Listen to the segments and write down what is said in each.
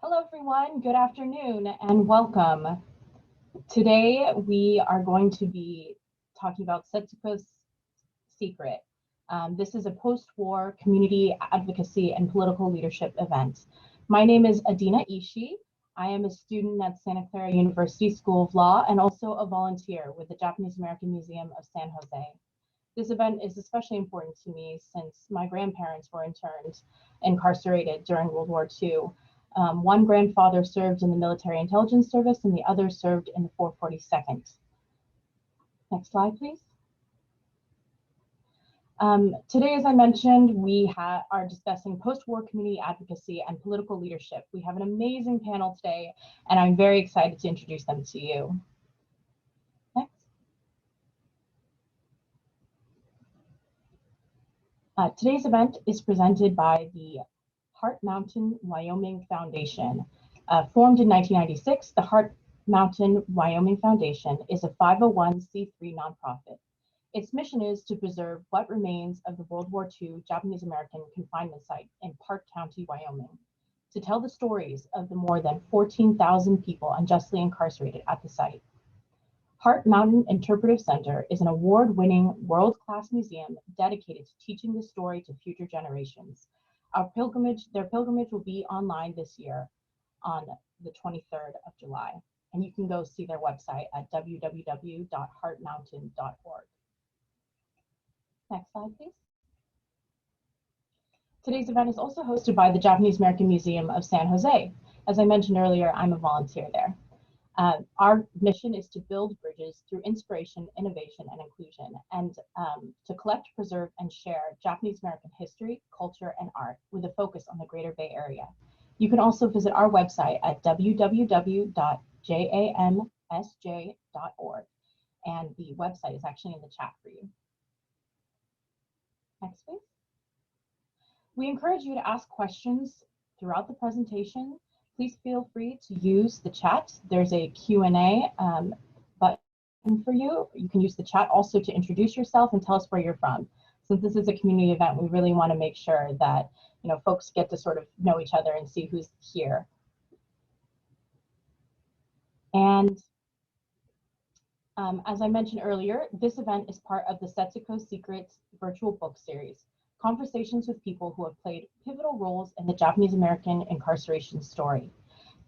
Hello, everyone. Good afternoon and welcome. Today, we are going to be talking about Setsuko's Secret. This is a post-war community advocacy and political leadership event. My name is Adena Ishii. I am a student at Santa Clara University School of Law and also a volunteer with the Japanese American Museum of San Jose. This event is especially important to me since my grandparents were incarcerated during World War II. One grandfather served in the military intelligence service and the other served in the 442nd. Next slide, please. Today, as I mentioned, we are discussing post-war community advocacy and political leadership. We have an amazing panel today, and I'm very excited to introduce them to you. Next. Today's event is presented by the Heart Mountain Wyoming Foundation. Formed in 1996, the Heart Mountain Wyoming Foundation is a 501c3 nonprofit. Its mission is to preserve what remains of the World War II Japanese American confinement site in Park County, Wyoming, to tell the stories of the more than 14,000 people unjustly incarcerated at the site. Heart Mountain Interpretive Center is an award-winning world-class museum dedicated to teaching the story to future generations. Their pilgrimage will be online this year on the 23rd of July, and you can go see their website at www.heartmountain.org. Next slide, please. Today's event is also hosted by the Japanese American Museum of San Jose. As I mentioned earlier, I'm a volunteer there. Our mission is to build bridges through inspiration, innovation, and inclusion, and to collect, preserve, and share Japanese American history, culture, and art with a focus on the Greater Bay Area. You can also visit our website at www.jamsj.org, and the website is actually in the chat for you. Next, please. We encourage you to ask questions throughout the presentation. Please feel free to use the chat. There's a Q&A button for you. You can use the chat also to introduce yourself and tell us where you're from. Since this is a community event, we really want to make sure that folks get to sort of know each other and see who's here. And as I mentioned earlier, this event is part of the Setsuko Secret virtual book series, conversations with people who have played pivotal roles in the Japanese American incarceration story.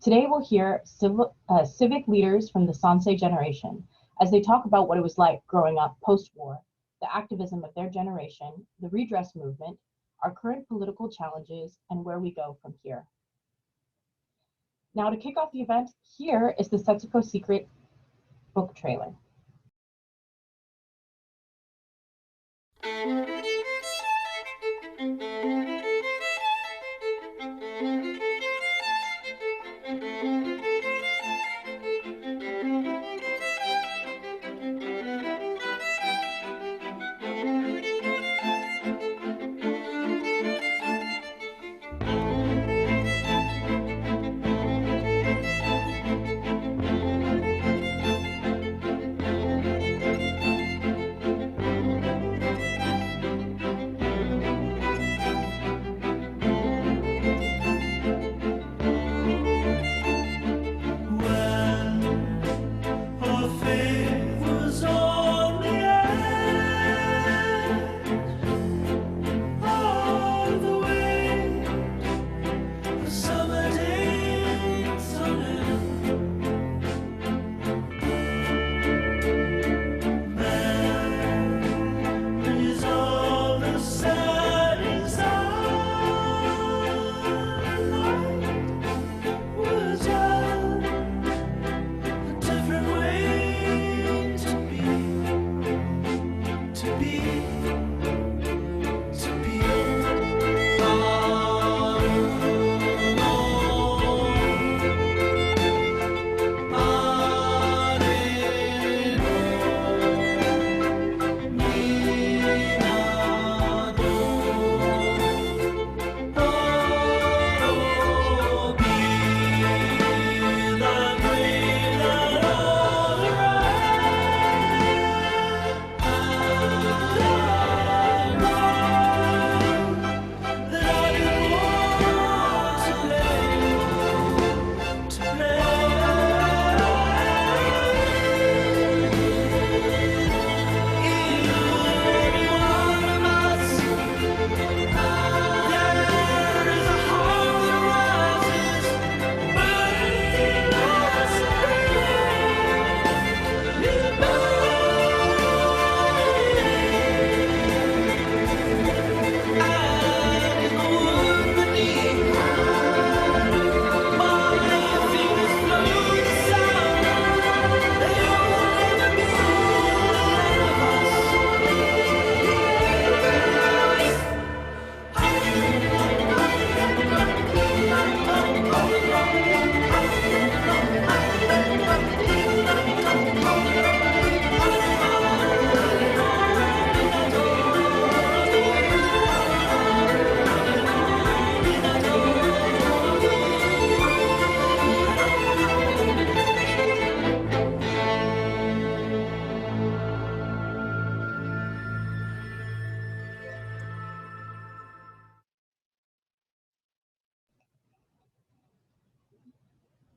Today we'll hear civic leaders from the Sansei generation as they talk about what it was like growing up post-war, the activism of their generation, the redress movement, our current political challenges, and where we go from here. Now, to kick off the event, here is the Setsuko Secret book trailer.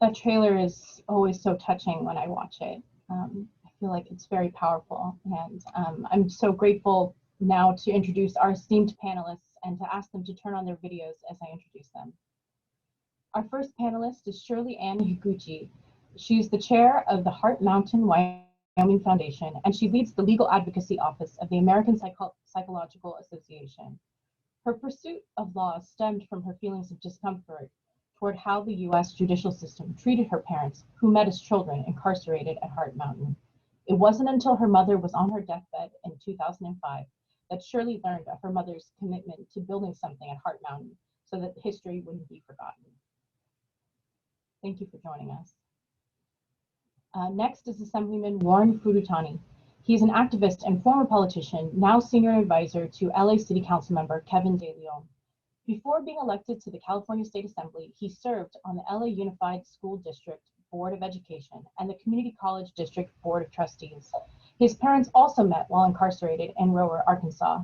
That trailer is always so touching when I watch it. I feel like it's very powerful, and I'm so grateful now to introduce our esteemed panelists and to ask them to turn on their videos as I introduce them. Our first panelist is Shirley Higuchi. She is the chair of the Heart Mountain Wyoming Foundation, and she leads the legal advocacy office of the American Psychological Association. Her pursuit of law stemmed from her feelings of discomfort toward how the U.S. judicial system treated her parents, who met as children incarcerated at Heart Mountain. It wasn't until her mother was on her deathbed in 2005 that Shirley learned of her mother's commitment to building something at Heart Mountain so that history wouldn't be forgotten. Thank you for joining us. Next is Assemblyman Warren Furutani. He is an activist and former politician, now senior advisor to LA City Council member Kevin De Leon. Before being elected to the California State Assembly, he served on the LA Unified School District Board of Education and the Community College District Board of Trustees. His parents also met while incarcerated in Rower, Arkansas.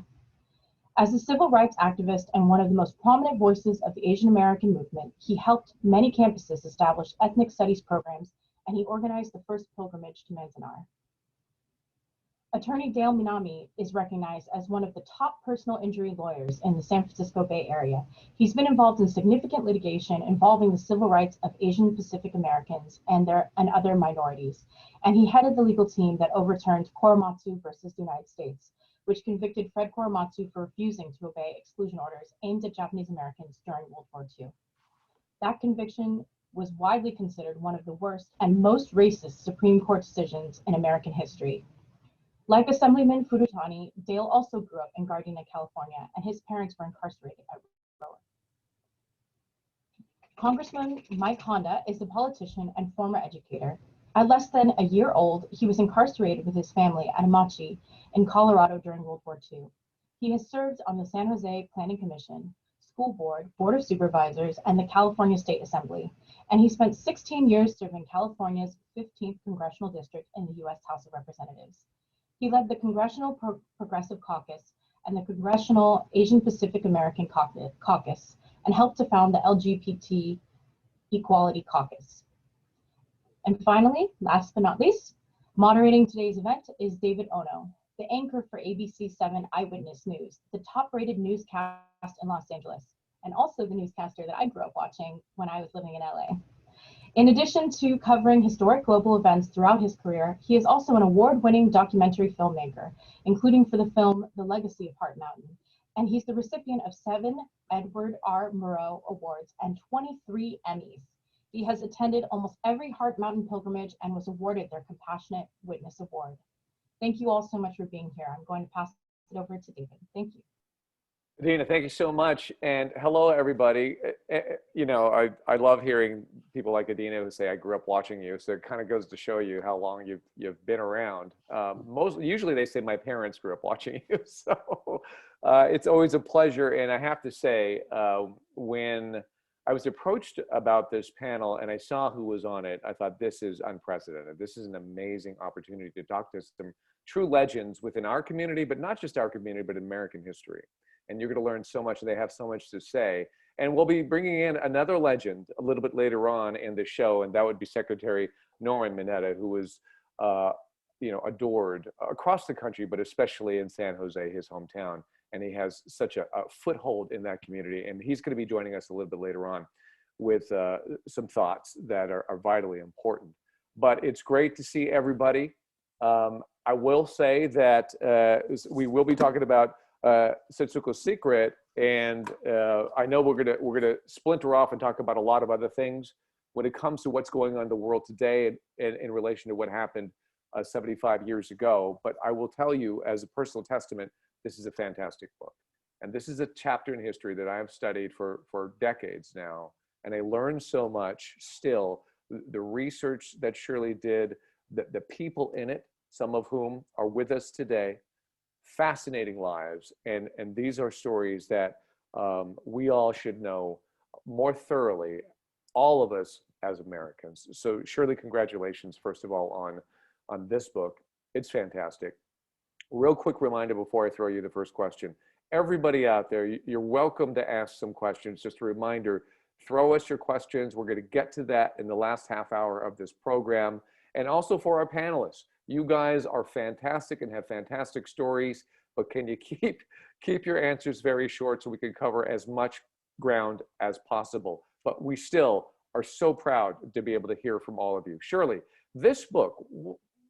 As a civil rights activist and one of the most prominent voices of the Asian American movement, he helped many campuses establish ethnic studies programs, and he organized the first pilgrimage to Manzanar. Attorney Dale Minami is recognized as one of the top personal injury lawyers in the San Francisco Bay Area. He's been involved in significant litigation involving the civil rights of Asian Pacific Americans and other minorities. And he headed the legal team that overturned Korematsu versus the United States, which convicted Fred Korematsu for refusing to obey exclusion orders aimed at Japanese Americans during World War II. That conviction was widely considered one of the worst and most racist Supreme Court decisions in American history. Like Assemblyman Furutani, Dale also grew up in Gardena, California, and his parents were incarcerated at Rower. Congressman Mike Honda is a politician and former educator. At less than a year old, he was incarcerated with his family at Higuchi in Colorado during World War II. He has served on the San Jose Planning Commission, School Board, Board of Supervisors, and the California State Assembly, and he spent 16 years serving California's 15th Congressional District in the U.S. House of Representatives. He led the Congressional Progressive Caucus and the Congressional Asian Pacific American Caucus and helped to found the LGBT Equality Caucus. And finally, last but not least, moderating today's event is David Ono, the anchor for ABC-7 Eyewitness News, the top-rated newscast in Los Angeles, and also the newscaster that I grew up watching when I was living in LA. In addition to covering historic global events throughout his career, he is also an award-winning documentary filmmaker, including for the film The Legacy of Heart Mountain. And he's the recipient of 7 Edward R. Murrow Awards and 23 Emmys. He has attended almost every Heart Mountain pilgrimage and was awarded their Compassionate Witness Award. Thank you all so much for being here. I'm going to pass it over to David. Thank you. Adena, thank you so much. And hello, everybody. You know, I love hearing people like Adena who say, I grew up watching you. So it kind of goes to show you how long you've been around. Usually they say my parents grew up watching you. So it's always a pleasure. And I have to say, when I was approached about this panel and I saw who was on it, I thought this is unprecedented. This is an amazing opportunity to talk to some true legends within our community, but not just our community, but American history. And you're going to learn so much. They have so much to say. And we'll be bringing in another legend a little bit later on in the show, and that would be Secretary Norman Mineta, who was, adored across the country, but especially in San Jose, his hometown. And he has such a foothold in that community. And he's going to be joining us a little bit later on with some thoughts that are vitally important. But it's great to see everybody. I will say that we will be talking about Setsuko's secret, and I know we're gonna splinter off and talk about a lot of other things when it comes to what's going on in the world today and in relation to what happened 75 years ago. But I will tell you, as a personal testament, this is a fantastic book, and this is a chapter in history that I have studied for decades now, and I learned so much. Still, the research that Shirley did, the people in it, some of whom are with us today. Fascinating lives, and these are stories that we all should know more thoroughly, all of us as Americans. So Shirley, congratulations, first of all, on this book. It's fantastic. Real quick reminder before I throw you the first question. Everybody out there, you're welcome to ask some questions. Just a reminder, throw us your questions. We're going to get to that in the last half hour of this program. And also for our panelists, you guys are fantastic and have fantastic stories, but can you keep your answers very short so we can cover as much ground as possible? But we still are so proud to be able to hear from all of you. Shirley, this book,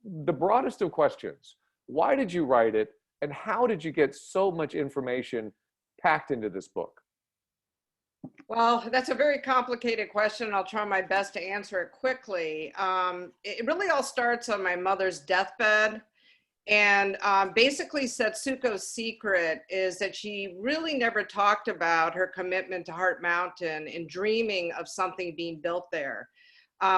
the broadest of questions, why did you write it, and how did you get so much information packed into this book? Well, that's a very complicated question. I'll try my best to answer it quickly. It really all starts on my mother's deathbed. And basically, Setsuko's secret is that she really never talked about her commitment to Heart Mountain and dreaming of something being built there.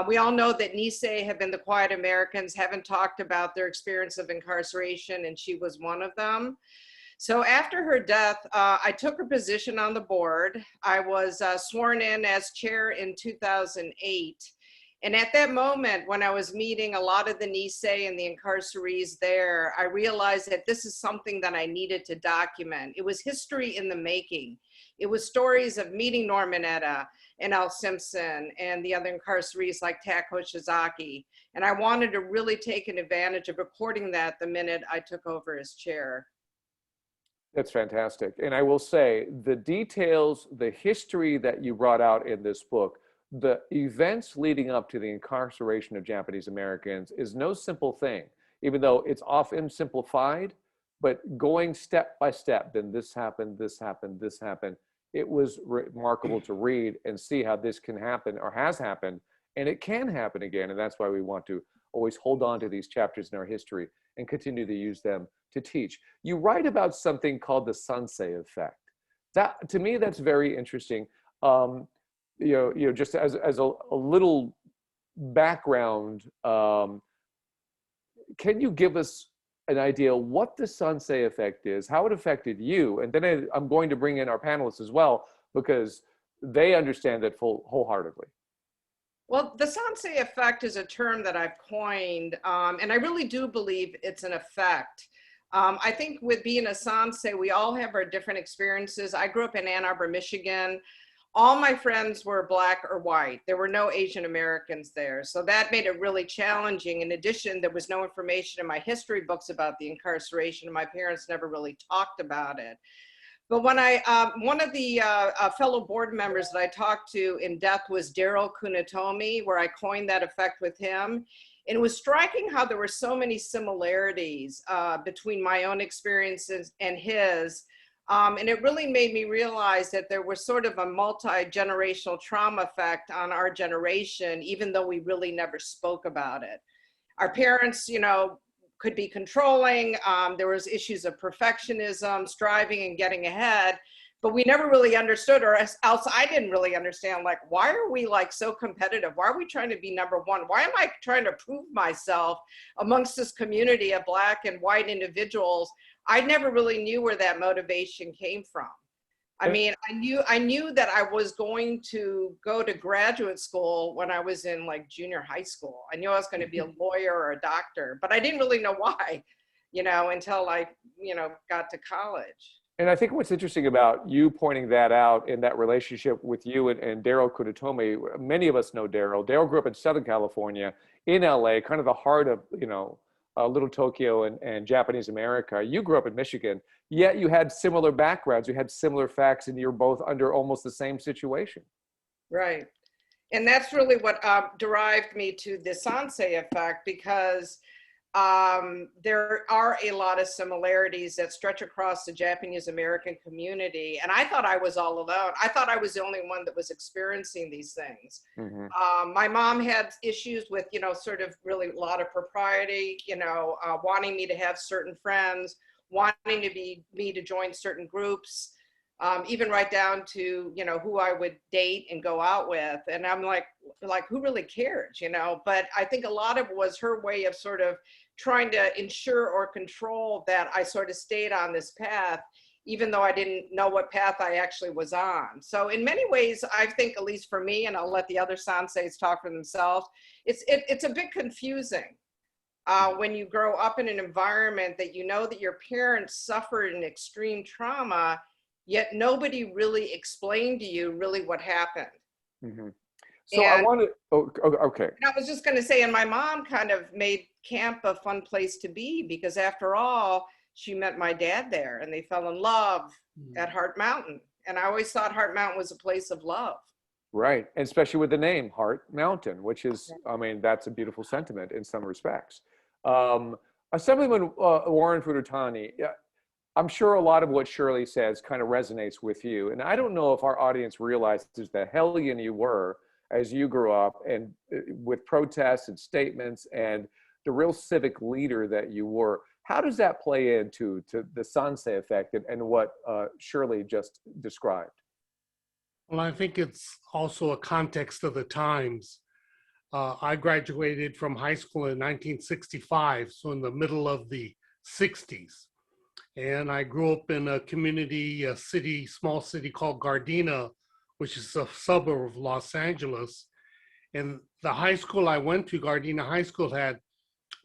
We all know that Nisei have been the quiet Americans, haven't talked about their experience of incarceration, and she was one of them. So after her death, I took her position on the board. I was sworn in as chair in 2008. And at that moment, when I was meeting a lot of the Nisei and the incarcerees there, I realized that this is something that I needed to document. It was history in the making. It was stories of meeting Mineta and Al Simpson and the other incarcerees like Tako Shizaki. And I wanted to really take an advantage of recording that the minute I took over as chair. That's fantastic. And I will say the details, the history that you brought out in this book, the events leading up to the incarceration of Japanese Americans is no simple thing, even though it's often simplified, but going step by step, then this happened, this happened, this happened. It was remarkable to read and see how this can happen or has happened, and it can happen again. And that's why we want to always hold on to these chapters in our history and continue to use them to teach. You write about something called the Sansei effect. That, to me, that's very interesting. Just as a little background, can you give us an idea what the Sansei effect is, how it affected you? And then I'm going to bring in our panelists as well, because they understand it wholeheartedly. Well, the Sansei effect is a term that I've coined, and I really do believe it's an effect. I think with being a Sansei, we all have our different experiences. I grew up in Ann Arbor, Michigan. All my friends were Black or white. There were no Asian Americans there. So that made it really challenging. In addition, there was no information in my history books about the incarceration. My parents never really talked about it. But when one of the fellow board members that I talked to in depth was Daryl Kunitomi, where I coined that effect with him. And it was striking how there were so many similarities between my own experiences and his. And it really made me realize that there was sort of a multi-generational trauma effect on our generation, even though we really never spoke about it. Our parents, could be controlling. There was issues of perfectionism, striving and getting ahead, but we never really understood, or else I didn't really understand, like, why are we like so competitive? Why are we trying to be number one? Why am I trying to prove myself amongst this community of Black and white individuals? I never really knew where that motivation came from. I mean, I knew that I was going to go to graduate school when I was in like junior high school. I knew I was going to be a lawyer or a doctor, but I didn't really know why, until I, got to college. And I think what's interesting about you pointing that out in that relationship with you and Daryl Kunitomi, many of us know Daryl. Daryl grew up in Southern California, in LA, kind of the heart of, Little Tokyo and Japanese America. You grew up in Michigan, yet you had similar backgrounds, you had similar facts, and you're both under almost the same situation. Right. And that's really what derived me to the Sansei effect, because there are a lot of similarities that stretch across the Japanese American community. And I thought I was all alone. I thought I was the only one that was experiencing these things. Mm-hmm. My mom had issues with, sort of really a lot of propriety, wanting me to have certain friends, wanting me to join certain groups, even right down to, who I would date and go out with. And I'm like, who really cares, But I think a lot of it was her way of sort of trying to ensure or control that I sort of stayed on this path, even though I didn't know what path I actually was on. So in many ways, I think, at least for me, and I'll let the other Sanseis talk for themselves, it's a bit confusing when you grow up in an environment that that your parents suffered an extreme trauma, yet nobody really explained to you really what happened. Mm-hmm. So I wanted, okay. And I was just going to say, and my mom kind of made camp a fun place to be, because after all, she met my dad there and they fell in love at Heart Mountain. And I always thought Heart Mountain was a place of love. Right, and especially with the name Heart Mountain, which is, I mean, that's a beautiful sentiment in some respects. Assemblyman Warren Furutani, I'm sure a lot of what Shirley says kind of resonates with you. And I don't know if our audience realizes the hellion you were as you grew up, and with protests and statements and the real civic leader that you were. How does that play into the Sansei effect and what Shirley just described? Well, I think it's also a context of the times. I graduated from high school in 1965, so in the middle of the 60s. And I grew up in a community, a city, small city called Gardena, which is a suburb of Los Angeles. And the high school I went to, Gardena High School, had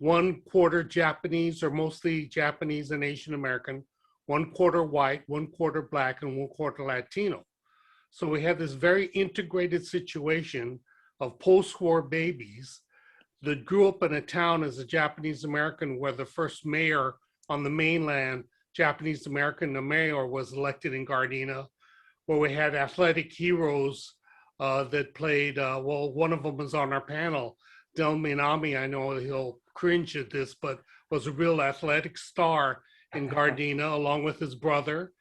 1/4 Japanese, or mostly Japanese and Asian American, 1/4 white, 1/4 black, and 1/4 Latino. So we had this very integrated situation of post-war babies that grew up in a town as a Japanese American, where the first mayor on the mainland, Japanese American, the mayor, was elected in Gardena, where we had athletic heroes that played, well, one of them was on our panel, Minami. I know he'll cringe at this, but was a real athletic star in Gardena, along with his brother.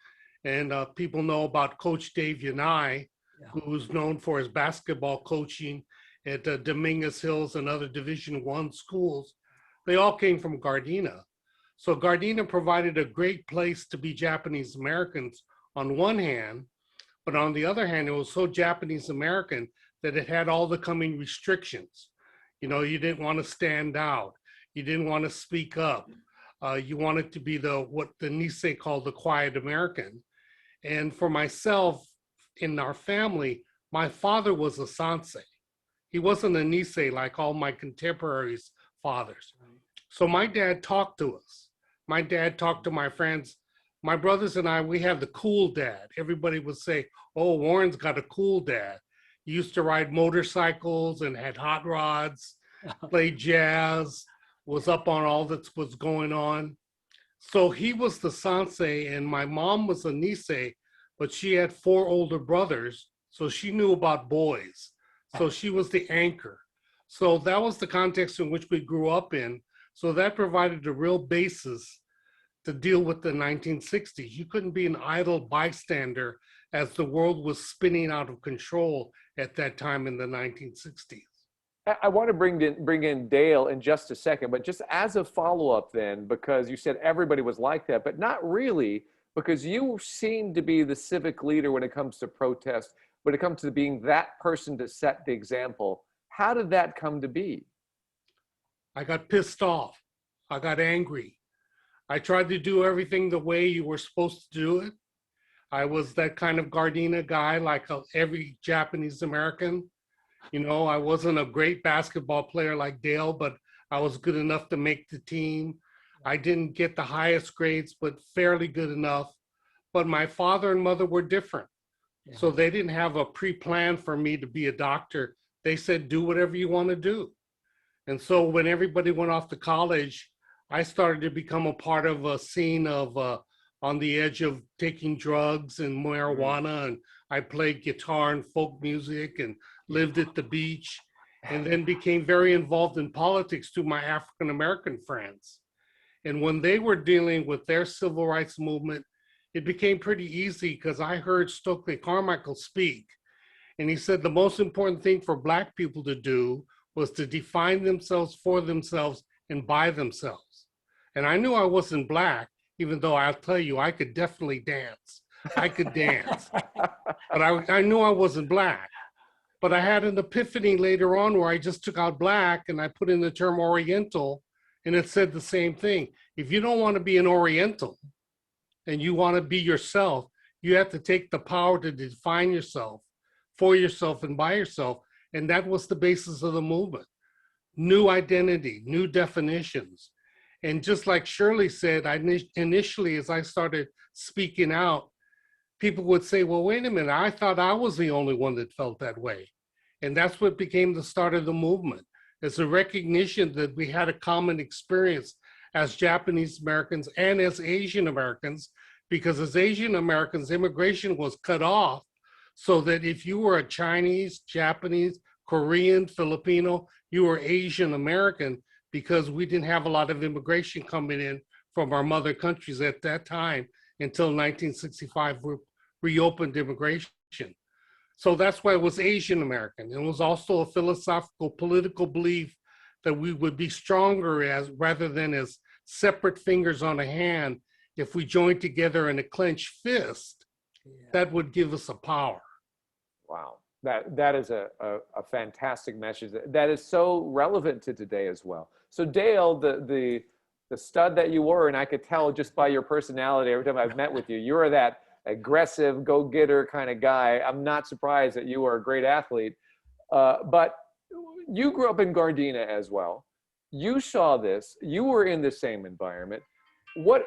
And people know about Coach Dave Yanai, who's known for his basketball coaching at Dominguez Hills and other Division I schools. They all came from Gardena. So Gardena provided a great place to be Japanese Americans on one hand, but on the other hand, it was so Japanese American that it had all the coming restrictions. You know, you didn't want to stand out. You didn't want to speak up. You wanted to be what the Nisei called the quiet American. And for myself, in our family, my father was a Sansei. He wasn't a Nisei like all my contemporaries' fathers. So my dad talked to us. My dad talked to my friends. My brothers and I, we had the cool dad. Everybody would say, oh, Warren's got a cool dad. He used to ride motorcycles and had hot rods, played jazz, was up on all that was going on. So he was the Sansei, and my mom was a Nisei, but she had 4 older brothers, so she knew about boys. So she was the anchor. So that was the context in which we grew up in. So that provided a real basis to deal with the 1960s. You couldn't be an idle bystander as the world was spinning out of control at that time in the 1960s. I want to bring in Dale in just a second, but just as a follow-up then, because you said everybody was like that, but not really, because you seem to be the civic leader when it comes to protest, when it comes to being that person to set the example. How did that come to be? I got pissed off. I got angry. I tried to do everything the way you were supposed to do it. I was that kind of Gardena guy, like every Japanese American. You know, I wasn't a great basketball player like Dale, but I was good enough to make the team. I didn't get the highest grades, but fairly good enough. But my father and mother were different. Yeah. So they didn't have a pre-plan for me to be a doctor. They said, do whatever you want to do. And so when everybody went off to college, I started to become a part of a scene of on the edge of taking drugs and marijuana. And I played guitar and folk music and lived at the beach, and then became very involved in politics to my African-American friends. And when they were dealing with their civil rights movement, it became pretty easy because I heard Stokely Carmichael speak. And he said the most important thing for Black people to do was to define themselves for themselves and by themselves. And I knew I wasn't Black, even though I'll tell you, I could definitely dance. I could dance, but I knew I wasn't Black. But I had an epiphany later on where I just took out Black and I put in the term Oriental, and it said the same thing. If you don't want to be an Oriental and you want to be yourself, you have to take the power to define yourself for yourself and by yourself. And that was the basis of the movement. New identity, new definitions. And just like Shirley said, initially, as I started speaking out, people would say, well, wait a minute, I thought I was the only one that felt that way. And that's what became the start of the movement. It's a recognition that we had a common experience as Japanese Americans and as Asian Americans, because as Asian Americans, immigration was cut off so that if you were a Chinese, Japanese, Korean, Filipino, you were Asian American, because we didn't have a lot of immigration coming in from our mother countries at that time until 1965, we reopened immigration. So that's why it was Asian American. It was also a philosophical, political belief that we would be stronger as rather than as separate fingers on a hand. If we joined together in a clenched fist, that would give us a power. Wow, that is a fantastic message that is so relevant to today as well. So Dale, the stud that you were, and I could tell just by your personality every time I've met with you, you're that aggressive, go-getter kind of guy. I'm not surprised that you are a great athlete, but you grew up in Gardena as well. You saw this. You were in the same environment. What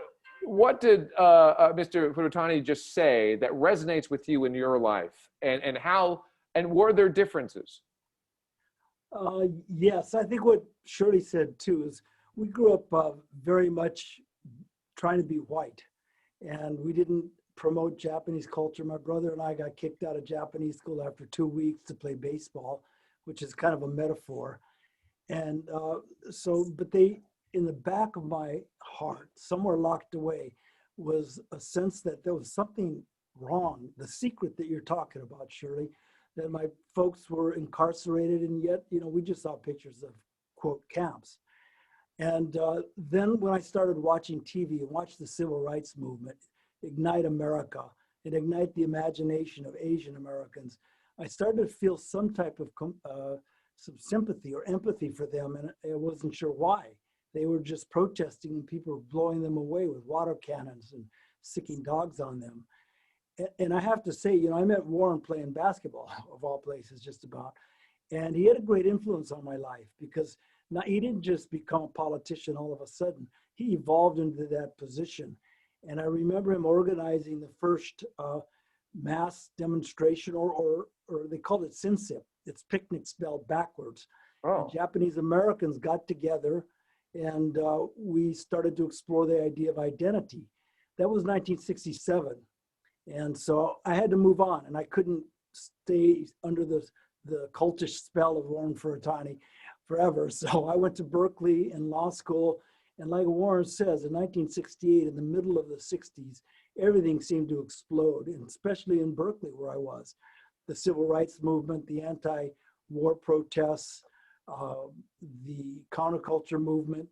did Mr. Furutani just say that resonates with you in your life, and how, and were there differences? Yes, I think what Shirley said too is we grew up very much trying to be white, and we didn't promote Japanese culture. My brother and I got kicked out of Japanese school after 2 weeks to play baseball, which is kind of a metaphor. And but they, in the back of my heart, somewhere locked away, was a sense that there was something wrong. The secret that you're talking about, Shirley, that my folks were incarcerated, and yet, we just saw pictures of, quote, camps. And then when I started watching TV and watched the civil rights movement ignite America and ignite the imagination of Asian Americans, I started to feel some type of some sympathy or empathy for them, and I wasn't sure why. They were just protesting, and people were blowing them away with water cannons and sicking dogs on them. And I have to say, I met Warren playing basketball, of all places, just about. And he had a great influence on my life, because he didn't just become a politician all of a sudden. He evolved into that position. And I remember him organizing the first mass demonstration, or they called it Sinsip. It's picnic spelled backwards. Oh. Japanese Americans got together, and we started to explore the idea of identity. That was 1967. And so I had to move on, and I couldn't stay under the cultish spell of Warren Furutani forever. So I went to Berkeley in law school. And like Warren says, in 1968, in the middle of the 60s, everything seemed to explode, and especially in Berkeley, where I was. The civil rights movement, the anti-war protests, the counterculture movement.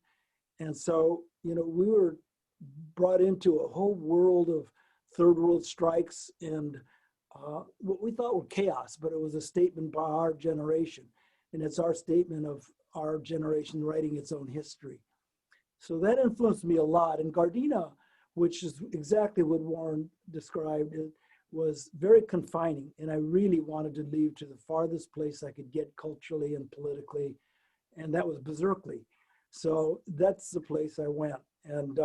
And so, we were brought into a whole world of third world strikes and what we thought were chaos, but it was a statement by our generation. And it's our statement of our generation writing its own history. So that influenced me a lot. And Gardena, which is exactly what Warren described, it was very confining. And I really wanted to leave to the farthest place I could get culturally and politically. And that was Berkeley. So that's the place I went. And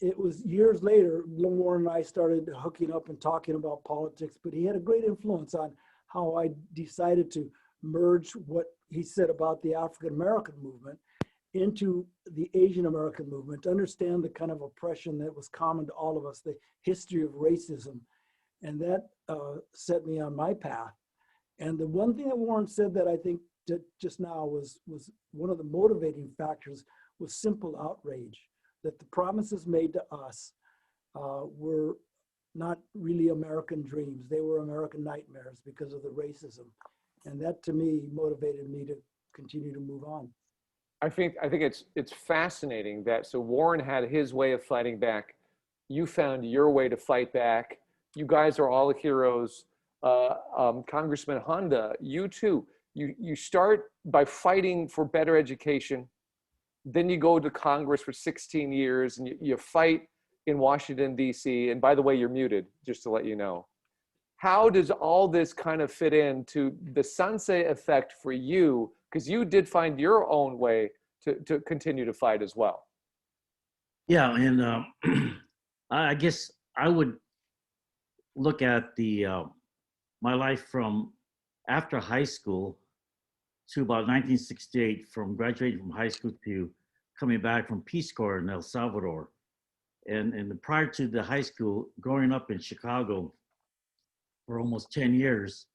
it was years later, Warren and I started hooking up and talking about politics, but he had a great influence on how I decided to merge what he said about the African American movement into the Asian American movement, to understand the kind of oppression that was common to all of us, the history of racism. And that set me on my path. And the one thing that Warren said that I think just now was one of the motivating factors was simple outrage, that the promises made to us were not really American dreams. They were American nightmares because of the racism. And that, to me, motivated me to continue to move on. I think it's fascinating that, so Warren had his way of fighting back. You found your way to fight back. You guys are all heroes. Congressman Honda, you too. You start by fighting for better education. Then you go to Congress for 16 years and you fight in Washington, D.C. And by the way, you're muted, just to let you know. How does all this kind of fit into the Sansei effect for you? Because you did find your own way to continue to fight as well. Yeah, and I guess I would look at my life from after high school to about 1968, from graduating from high school to coming back from Peace Corps in El Salvador. And prior to the high school, growing up in Chicago for almost 10 years,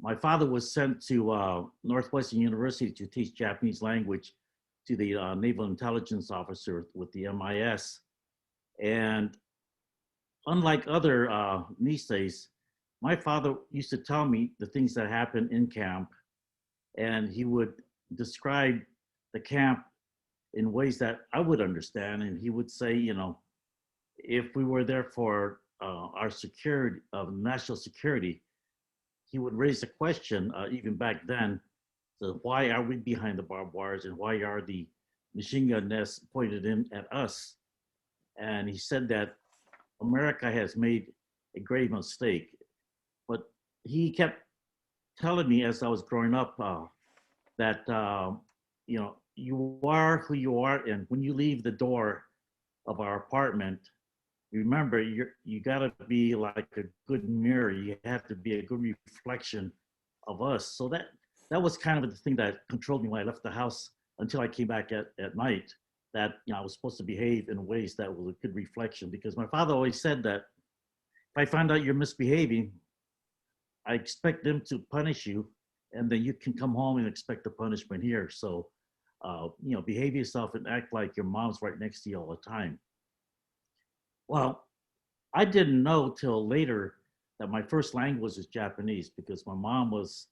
my father was sent to Northwestern University to teach Japanese language to the Naval Intelligence Officer with the MIS. And unlike other Niseis, my father used to tell me the things that happened in camp, and he would describe the camp in ways that I would understand. And he would say, you know, if we were there for our security, national security, he would raise a question, even back then, so why are we behind the barbed wires and why are the machine gun nests pointed in at us? And he said that America has made a grave mistake. But he kept telling me as I was growing up that, you know, you are who you are, and when you leave the door of our apartment, remember, you gotta be like a good mirror. You have to be a good reflection of us. So that was kind of the thing that controlled me when I left the house until I came back at night, that, you know, I was supposed to behave in ways that was a good reflection, because my father always said that if I find out you're misbehaving, I expect them to punish you, and then you can come home and expect the punishment here. So, you know, behave yourself and act like your mom's right next to you all the time. Well, I didn't know till later that my first language was Japanese, because my mom was,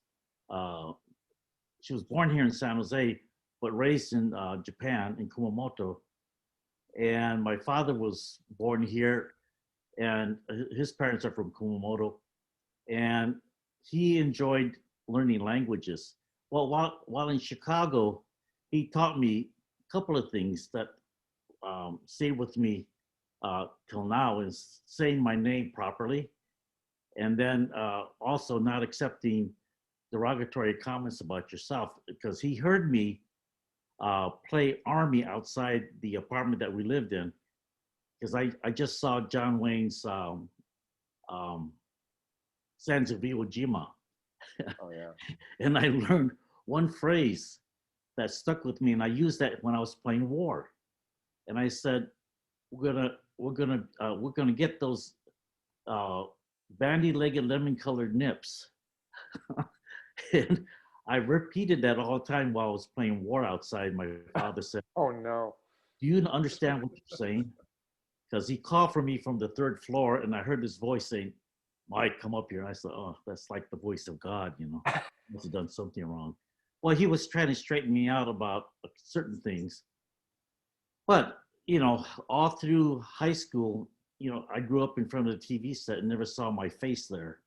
she was born here in San Jose, but raised in Japan, in Kumamoto. And my father was born here, and his parents are from Kumamoto. And he enjoyed learning languages. Well, while in Chicago, he taught me a couple of things that stayed with me till now, is saying my name properly, and then also not accepting derogatory comments about yourself, because he heard me play Army outside the apartment that we lived in, because I just saw John Wayne's Sands of Iwo Jima. Oh, yeah. And I learned one phrase that stuck with me, and I used that when I was playing war. And I said, we're gonna get those bandy-legged lemon-colored nips. And I repeated that all the time while I was playing war outside. My father said, Oh, no. do you understand what you're saying? Because he called for me from the 3rd floor, and I heard his voice saying, Mike, come up here. And I said, oh, that's like the voice of God, you know. I must have done something wrong. Well, he was trying to straighten me out about certain things. But, you know, all through high school, you know, I grew up in front of the TV set and never saw my face there.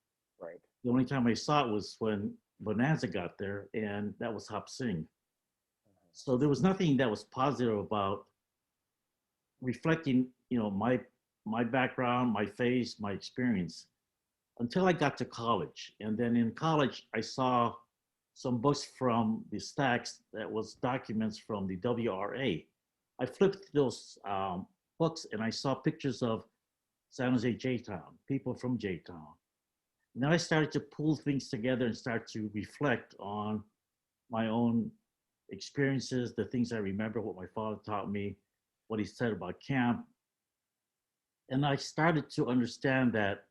Right. The only time I saw it was when Bonanza got there, and that was Hop Sing. So there was nothing that was positive about reflecting, you know, my background, my face, my experience, until I got to college. And then in college, I saw some books from the stacks that was documents from the WRA. I flipped those books and I saw pictures of San Jose J-Town, people from J-Town. And then I started to pull things together and start to reflect on my own experiences, the things I remember, what my father taught me, what he said about camp. And I started to understand that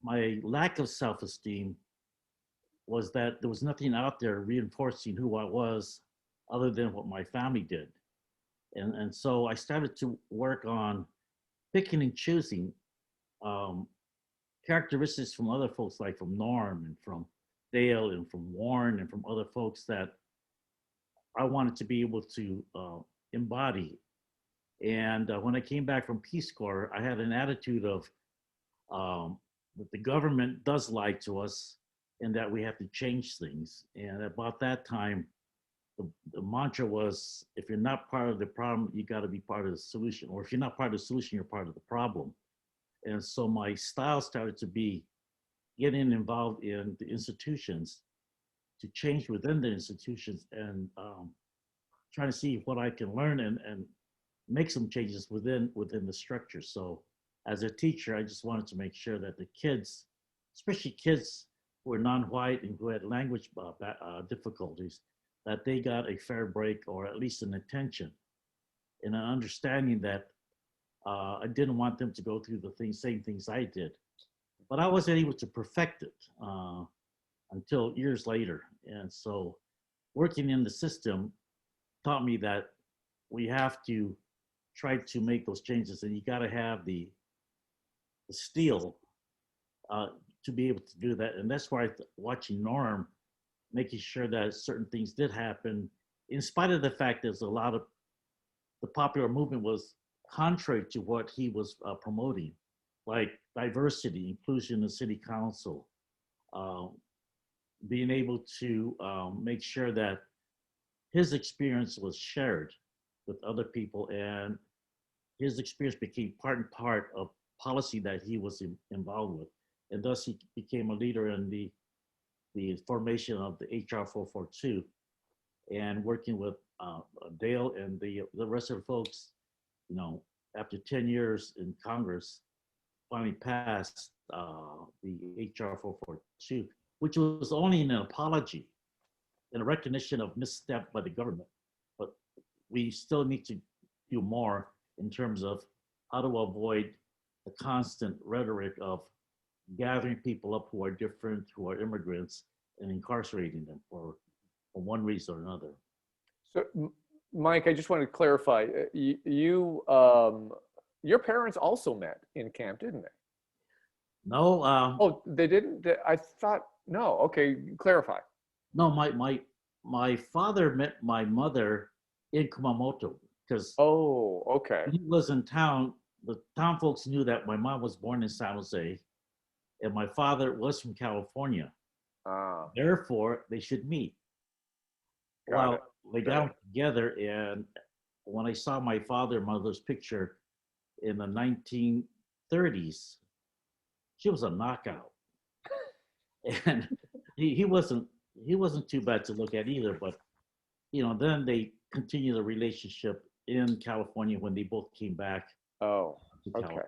my lack of self-esteem was that there was nothing out there reinforcing who I was other than what my family did. And so I started to work on picking and choosing characteristics from other folks, like from Norm and from Dale and from Warren and from other folks that I wanted to be able to embody. And when I came back from Peace Corps, I had an attitude of that the government does lie to us and that we have to change things. And about that time, the mantra was, if you're not part of the problem, you got to be part of the solution. Or if you're not part of the solution, you're part of the problem. And so my style started to be getting involved in the institutions to change within the institutions, and trying to see what I can learn and make some changes within the structure. So as a teacher, I just wanted to make sure that the kids, especially kids who were non-white and who had language difficulties, that they got a fair break or at least an attention, and an understanding that I didn't want them to go through the same things I did. But I wasn't able to perfect it until years later. And so working in the system taught me that we have to try to make those changes, and you got to have the steel to be able to do that. And that's why watching Norm, making sure that certain things did happen, in spite of the fact there's a lot of the popular movement was contrary to what he was promoting, like diversity, inclusion in city council, being able to make sure that his experience was shared with other people, and his experience became part and part of policy that he was involved with. And thus he became a leader in the formation of the HR 442, and working with Dale and the rest of the folks, you know, after 10 years in Congress, finally passed the HR 442, which was only an apology and a recognition of misstep by the government. But we still need to do more in terms of how to avoid the constant rhetoric of gathering people up who are different, who are immigrants, and incarcerating them for one reason or another. So, Mike, I just want to clarify, your parents also met in camp, didn't they? No. Oh, they didn't? I thought, no, okay, clarify. No, my father met my mother in Kumamoto, because oh, okay. he was in town. The town folks knew that my mom was born in San Jose and my father was from California. Ah. Therefore, they should meet. Well, they got together, and when I saw my father and mother's picture in the 1930s, she was a knockout. And he wasn't too bad to look at either, but you know, then they continued the relationship in California when they both came back. Oh, okay.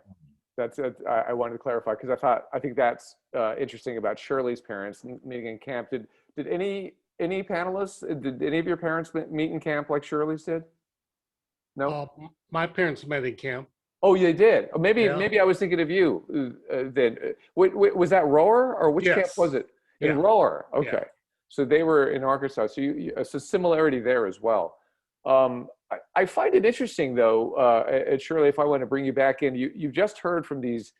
That's it. I wanted to clarify because I think that's interesting about Shirley's parents meeting in camp. Did any panelists, did any of your parents meet in camp like Shirley's did? No. My parents met in camp. Oh, you did. Maybe I was thinking of you then. Was that Rower or which camp was it? In Rower. Okay. Yeah. So they were in Arkansas. So so similarity there as well. I find it interesting though, and Shirley, if I want to bring you back in, you've just heard from these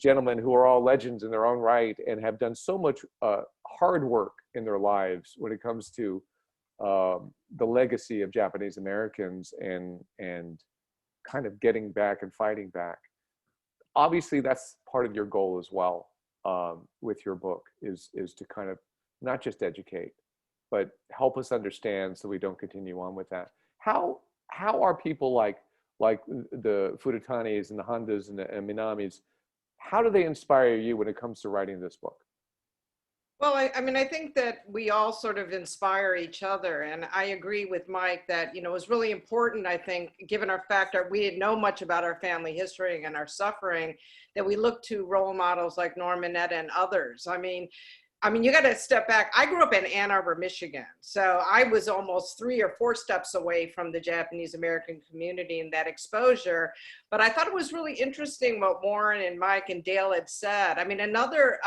gentlemen who are all legends in their own right and have done so much hard work in their lives when it comes to the legacy of Japanese Americans and kind of getting back and fighting back. Obviously, that's part of your goal as well with your book is to kind of not just educate, but help us understand so we don't continue on with that. How are people like the Furutanis and the Hondas and the Minamis, how do they inspire you when it comes to writing this book? Well, I mean, I think that we all sort of inspire each other. And I agree with Mike that, you know, it was really important, I think, given our fact that we didn't know much about our family history and our suffering, that we look to role models like Norm, Mineta, and others. I mean, you got to step back. I grew up in Ann Arbor, Michigan. So I was almost 3 or 4 steps away from the Japanese American community and that exposure. But I thought it was really interesting what Warren and Mike and Dale had said. I mean, another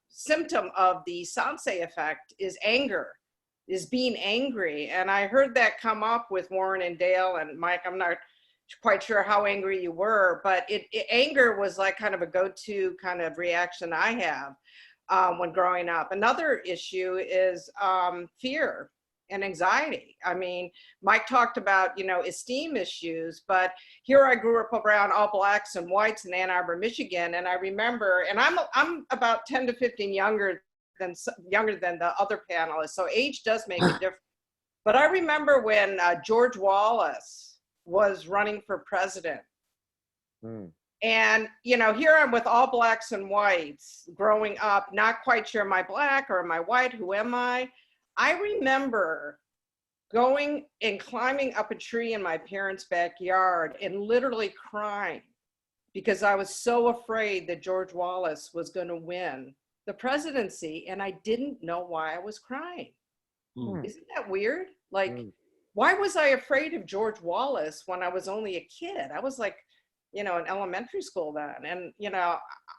symptom of the Sansei effect is anger, is being angry. And I heard that come up with Warren and Dale and Mike. I'm not quite sure how angry you were, but anger was like kind of a go-to kind of reaction I have. When growing up. Another issue is fear and anxiety. I mean, Mike talked about, you know, esteem issues, but here I grew up around all blacks and whites in Ann Arbor, Michigan. And I remember, and I'm about 10 to 15 younger than the other panelists. So age does make a difference. But I remember when George Wallace was running for president. And, you know, here I'm with all blacks and whites growing up, not quite sure am I black or am I white, who am I? I remember going and climbing up a tree in my parents' backyard and literally crying because I was so afraid that George Wallace was going to win the presidency, and I didn't know why I was crying. Mm. Isn't that weird? Like, Mm. why was I afraid of George Wallace when I was only a kid? I was like, in elementary school then. And,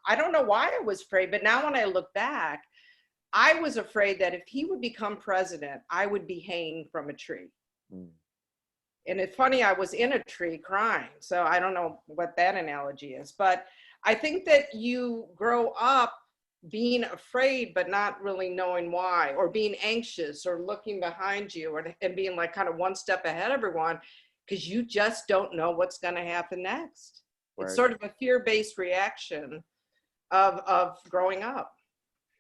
I don't know why I was afraid, but now when I look back, I was afraid that if he would become president, I would be hanging from a tree. Mm. And it's funny, I was in a tree crying. So I don't know what that analogy is, but I think that you grow up being afraid, but not really knowing why, or being anxious or looking behind you and being like kind of one step ahead of everyone, because you just don't know what's going to happen next. Right. It's sort of a fear-based reaction of growing up.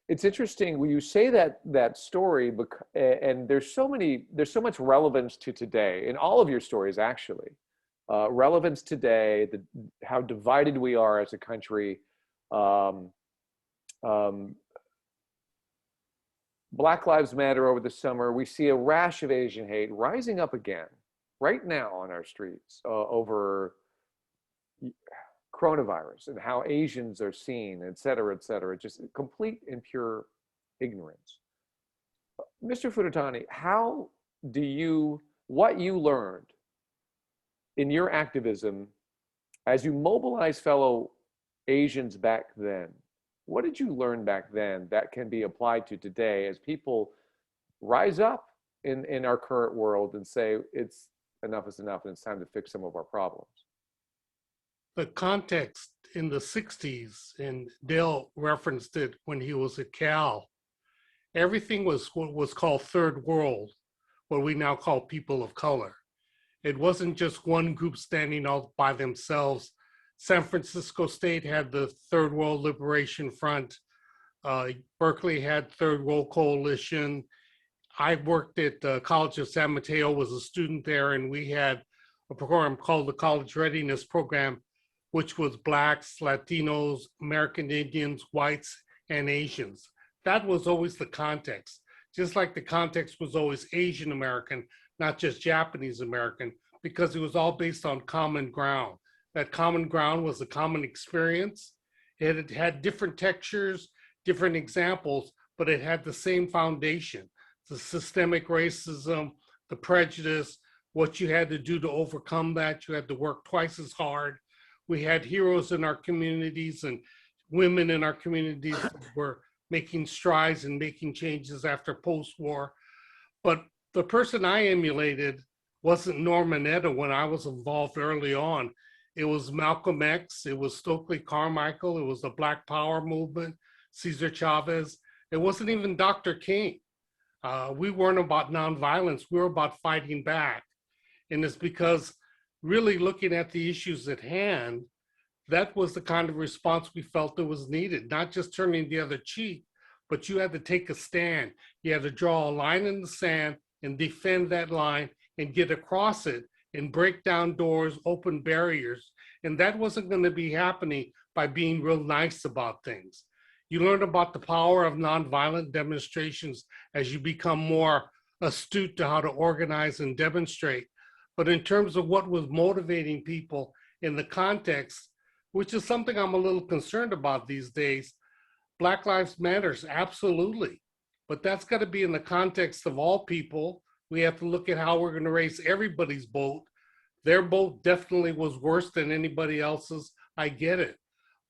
It's interesting when you say that story, and there's so much relevance to today in all of your stories, actually. Relevance today, how divided we are as a country. Black Lives Matter over the summer, we see a rash of Asian hate rising up again right now on our streets over coronavirus and how Asians are seen, et cetera, just complete and pure ignorance. Mr. Furutani, what you learned in your activism as you mobilize fellow Asians back then, what did you learn back then that can be applied to today as people rise up in our current world and say, enough is enough and it's time to fix some of our problems? The context in the 60s, and Dale referenced it when he was at Cal, everything was what was called third world, what we now call people of color. It wasn't just one group standing out by themselves. San Francisco State had the Third World Liberation Front. Berkeley had Third World Coalition. I worked at the College of San Mateo, was a student there, and we had a program called the College Readiness Program, which was Blacks, Latinos, American Indians, whites, and Asians. That was always the context. Just like the context was always Asian American, not just Japanese American, because it was all based on common ground. That common ground was a common experience. It had different textures, different examples, but it had the same foundation: the systemic racism, the prejudice, what you had to do to overcome that. You had to work twice as hard. We had heroes in our communities and women in our communities that were making strides and making changes after post-war. But the person I emulated wasn't Norman Mineta when I was involved early on. It was Malcolm X, it was Stokely Carmichael, it was the Black Power movement, Cesar Chavez. It wasn't even Dr. King. We weren't about nonviolence, we were about fighting back. And it's because really looking at the issues at hand, that was the kind of response we felt that was needed, not just turning the other cheek, but you had to take a stand. You had to draw a line in the sand and defend that line and get across it and break down doors, open barriers. And that wasn't going to be happening by being real nice about things. You learn about the power of nonviolent demonstrations as you become more astute to how to organize and demonstrate. But in terms of what was motivating people in the context, which is something I'm a little concerned about these days, Black Lives Matters, absolutely. But that's got to be in the context of all people. We have to look at how we're going to raise everybody's boat. Their boat definitely was worse than anybody else's. I get it.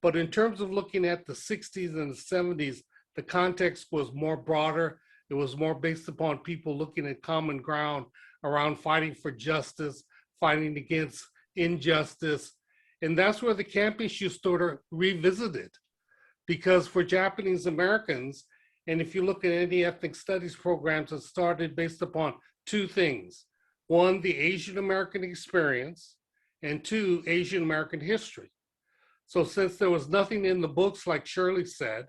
But in terms of looking at the 60s and the 70s, the context was more broader. It was more based upon people looking at common ground around fighting for justice, fighting against injustice. And that's where the camp issue sort of revisited. Because for Japanese Americans, and if you look at any ethnic studies programs, it started based upon two things. One, the Asian American experience, and two, Asian American history. So since there was nothing in the books, like Shirley said,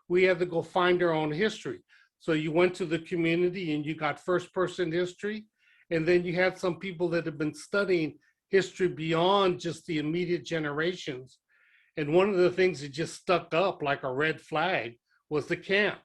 we had to go find our own history. So you went to the community and you got first-person history, and then you had some people that had been studying history beyond just the immediate generations. And one of the things that just stuck up like a red flag was the camp.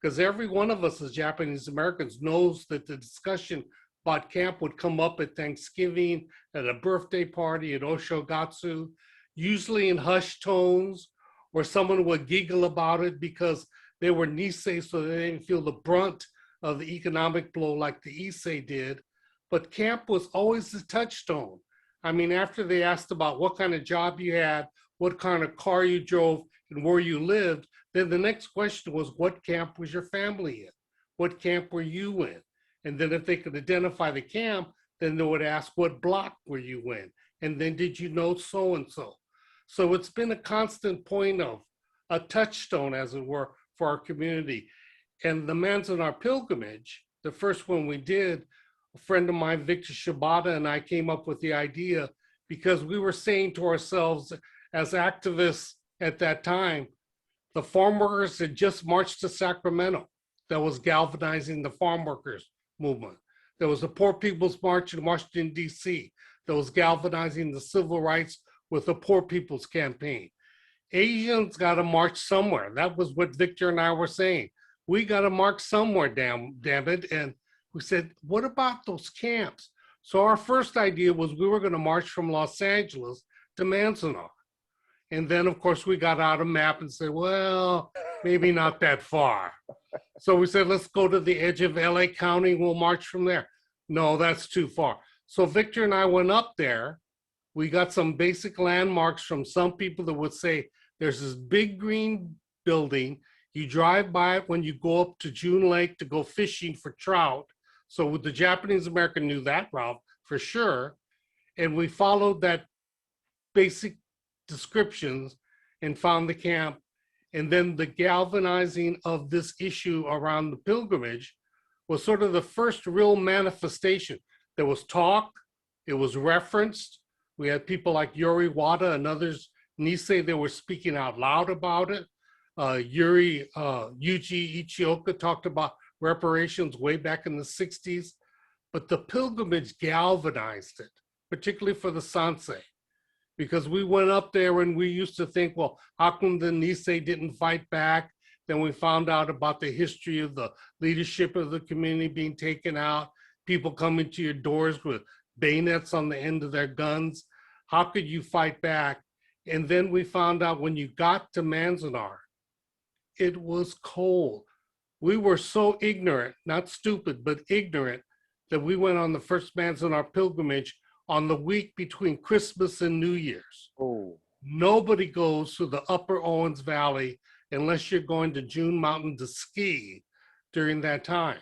Because every one of us as Japanese Americans knows that the discussion about camp would come up at Thanksgiving, at a birthday party, at Oshogatsu, usually in hushed tones, or someone would giggle about it because they were Nisei, so they didn't feel the brunt of the economic blow like the Issei did. But camp was always the touchstone. I mean, after they asked about what kind of job you had, what kind of car you drove, and where you lived, then the next question was, what camp was your family in? What camp were you in? And then if they could identify the camp, then they would ask, what block were you in? And then did you know so-and-so? So it's been a constant point of a touchstone, as it were, for our community. And the Manzanar pilgrimage, the first one we did, a friend of mine, Victor Shibata, and I came up with the idea because we were saying to ourselves as activists at that time, the farm workers had just marched to Sacramento. That was galvanizing the farm workers movement. There was the Poor People's March in Washington, D.C. that was galvanizing the civil rights with the Poor People's Campaign. Asians got to march somewhere. That was what Victor and I were saying. We got to march somewhere, damn it. And we said, what about those camps? So our first idea was we were going to march from Los Angeles to Manzanar. And then, of course, we got out a map and said, well, maybe not that far. So we said, let's go to the edge of LA County. We'll march from there. No, that's too far. So Victor and I went up there. We got some basic landmarks from some people that would say, there's this big green building. You drive by it when you go up to June Lake to go fishing for trout. So the Japanese American knew that route for sure. And we followed that basic descriptions and found the camp. And then the galvanizing of this issue around the pilgrimage was sort of the first real manifestation. There was talk, it was referenced. We had people like Yuri Wada and others, Nisei, they were speaking out loud about it. Yuji Ichioka talked about reparations way back in the 60s, but the pilgrimage galvanized it, particularly for the Sansei. Because we went up there and we used to think, well, how come the Nisei didn't fight back? Then we found out about the history of the leadership of the community being taken out, people coming to your doors with bayonets on the end of their guns. How could you fight back? And then we found out when you got to Manzanar, it was cold. We were so ignorant, not stupid, but ignorant, that we went on the first Manzanar pilgrimage on the week between Christmas and New Year's. Oh. Nobody goes to the upper Owens Valley unless you're going to June Mountain to ski during that time.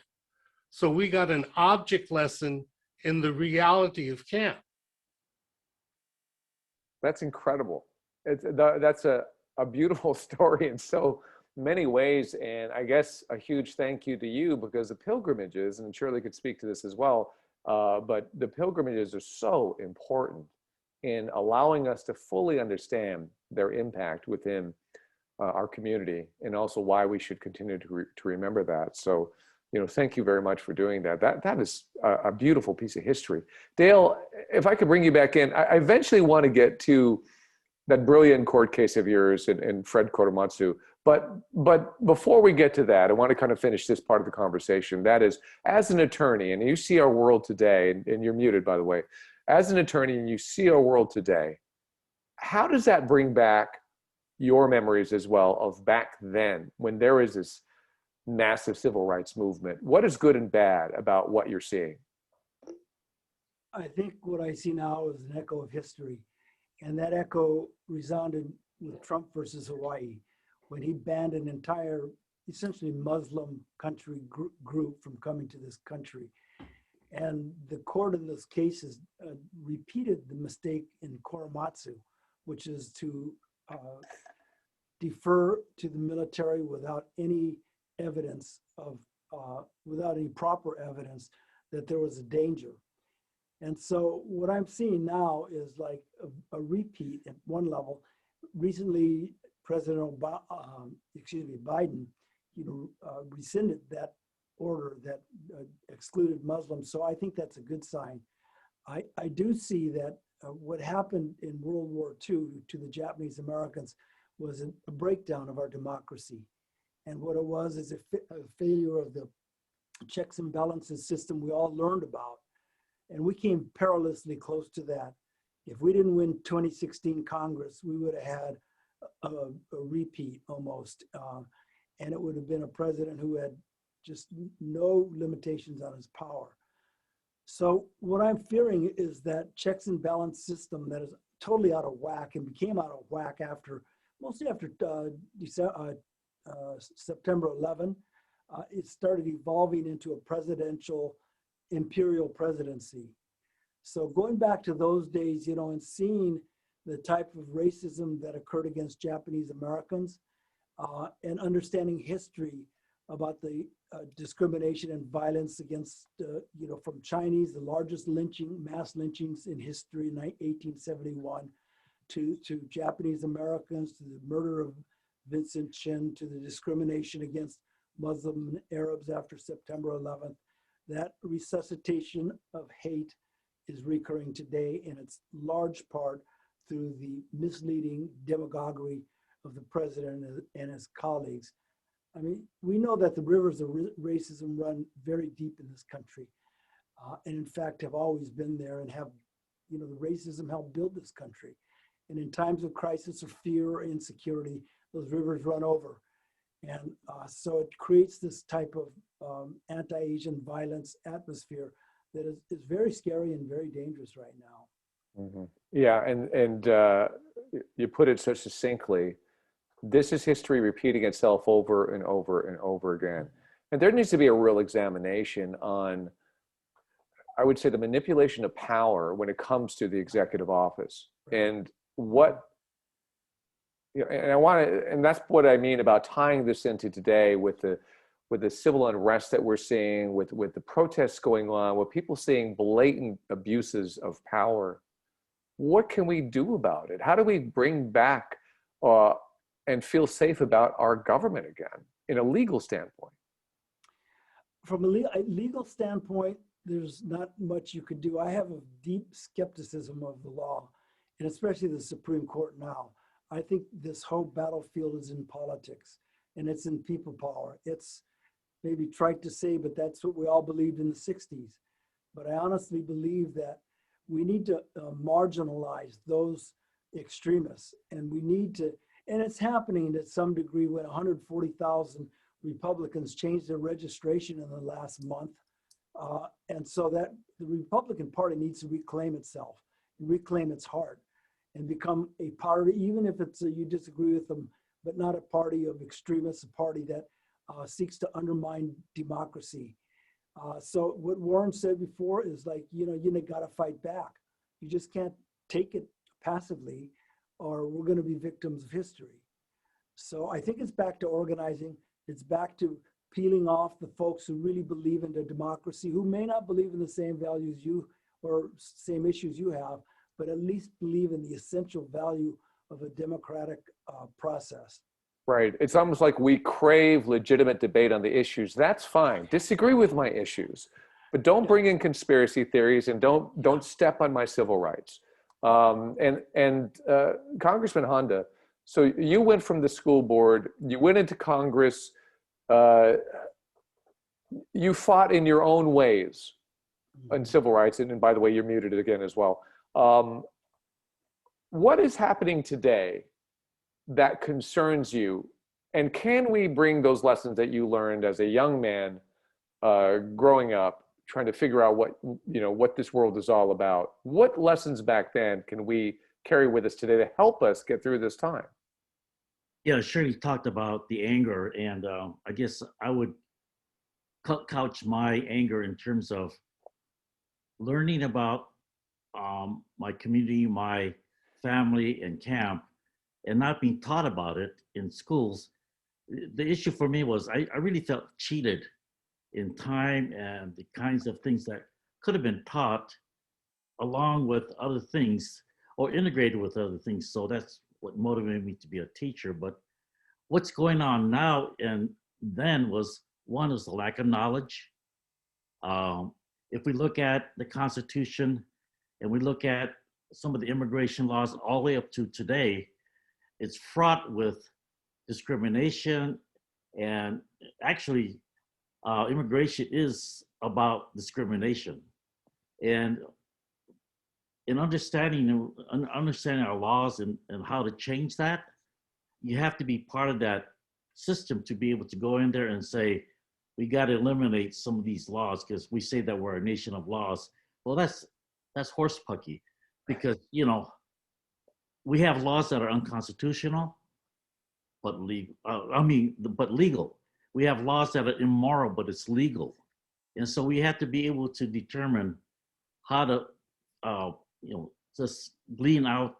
So we got an object lesson in the reality of camp. That's incredible. That's a beautiful story in so many ways. And I guess a huge thank you to you, because the pilgrimages, and Shirley could speak to this as well, but the pilgrimages are so important in allowing us to fully understand their impact within our community, and also why we should continue to remember that. So, thank you very much for doing that. That is a beautiful piece of history. Dale, if I could bring you back in, I eventually want to get to that brilliant court case of yours and Fred Korematsu. But before we get to that, I want to kind of finish this part of the conversation. That is, as an attorney, and you see our world today, and you're muted, by the way. As an attorney, and you see our world today, how does that bring back your memories as well of back then, when there was this massive civil rights movement? What is good and bad about what you're seeing? I think what I see now is an echo of history. And that echo resounded with Trump versus Hawaii, when he banned an entire, essentially Muslim country group from coming to this country. And the court in those cases repeated the mistake in Korematsu, which is to defer to the military without any evidence of, without any proper evidence that there was a danger. And so what I'm seeing now is like a repeat at one level. Recently, President Biden, rescinded that order that excluded Muslims. So I think that's a good sign. I do see that what happened in World War II to the Japanese Americans was a breakdown of our democracy. And what it was is a failure of the checks and balances system we all learned about. And we came perilously close to that. If we didn't win 2016 Congress, we would have had a repeat almost. And it would have been a president who had just no limitations on his power. So what I'm fearing is that checks and balance system that is totally out of whack and became out of whack mostly after September 11. It started evolving into a presidential imperial presidency. So going back to those days, and seeing the type of racism that occurred against Japanese Americans, and understanding history about the discrimination and violence against, from Chinese, the largest mass lynchings in history in 1871, to Japanese Americans, to the murder of Vincent Chin, to the discrimination against Muslim Arabs after September 11th. That resuscitation of hate is recurring today, and it's large part through the misleading demagoguery of the president and his colleagues. I mean, we know that the rivers of racism run very deep in this country, and in fact have always been there, and have, the racism helped build this country. And in times of crisis or fear or insecurity, those rivers run over. And so it creates this type of anti-Asian violence atmosphere that is very scary and very dangerous right now. Mm-hmm. Yeah, and you put it so succinctly. This is history repeating itself over and over and over again. And there needs to be a real examination on, I would say, the manipulation of power when it comes to the executive office. And what, and that's what I mean about tying this into today with the civil unrest that we're seeing, with the protests going on, with people seeing blatant abuses of power. What can we do about it? How do we bring back and feel safe about our government again in a legal standpoint? From a legal standpoint, there's not much you could do. I have a deep skepticism of the law, and especially the Supreme Court now. I think this whole battlefield is in politics, and it's in people power. It's maybe trite to say, but that's what we all believed in the 60s. But I honestly believe that we need to marginalize those extremists, and we need to, and it's happening to some degree when 140,000 Republicans changed their registration in the last month. And so that the Republican Party needs to reclaim itself, and reclaim its heart, and become a party, even if it's you disagree with them, but not a party of extremists, a party that seeks to undermine democracy. So what Warren said before is like, you got to fight back. You just can't take it passively, or we're going to be victims of history. So I think it's back to organizing. It's back to peeling off the folks who really believe in the democracy, who may not believe in the same values you or same issues you have, but at least believe in the essential value of a democratic process. Right. It's almost like we crave legitimate debate on the issues. That's fine. Disagree with my issues, but don't bring in conspiracy theories, and don't step on my civil rights. Congressman Honda, so you went from the school board, you went into Congress, you fought in your own ways on civil rights, and by the way, you're muted again as well. What is happening today that concerns you, and can we bring those lessons that you learned as a young man growing up, trying to figure out what this world is all about? What lessons back then can we carry with us today to help us get through this time? Yeah, Shirley talked about the anger, and I guess I would couch my anger in terms of learning about my community, my family, and camp, and not being taught about it in schools. The issue for me was I really felt cheated in time and the kinds of things that could have been taught along with other things or integrated with other things. So that's what motivated me to be a teacher. But what's going on now and then was, one is the lack of knowledge. If we look at the Constitution and we look at some of the immigration laws all the way up to today, it's fraught with discrimination, and actually immigration is about discrimination. And in understanding our laws and how to change that, you have to be part of that system to be able to go in there and say, we got to eliminate some of these laws because we say that we're a nation of laws. Well, that's horsepucky, because, you know, we have laws that are unconstitutional, but legal. But legal. We have laws that are immoral, but it's legal. And so we have to be able to determine how to, you know, just glean out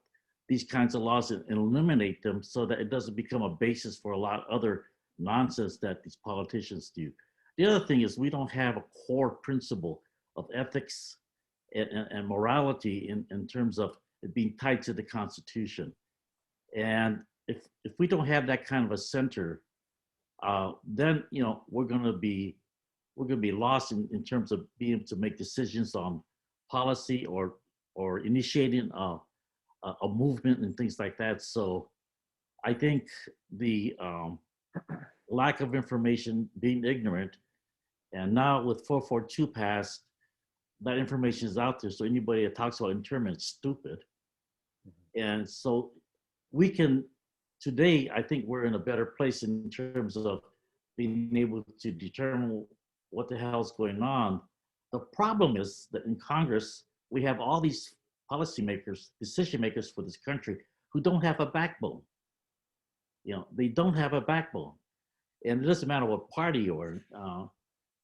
these kinds of laws and eliminate them so that it doesn't become a basis for a lot of other nonsense that these politicians do. The other thing is we don't have a core principle of ethics and morality in terms of it being tied to the Constitution. And if we don't have that kind of a center, then, you know, we're gonna be lost in terms of being able to make decisions on policy or initiating a movement and things like that. So I think the lack of information, being ignorant, and now with 442 passed, that information is out there. So anybody that talks about internment is stupid. And so we can, today, I think we're in a better place in terms of being able to determine what the hell is going on. The problem is that in Congress, we have all these policymakers, decision makers for this country who don't have a backbone. You know, they don't have a backbone. And it doesn't matter what party you're in.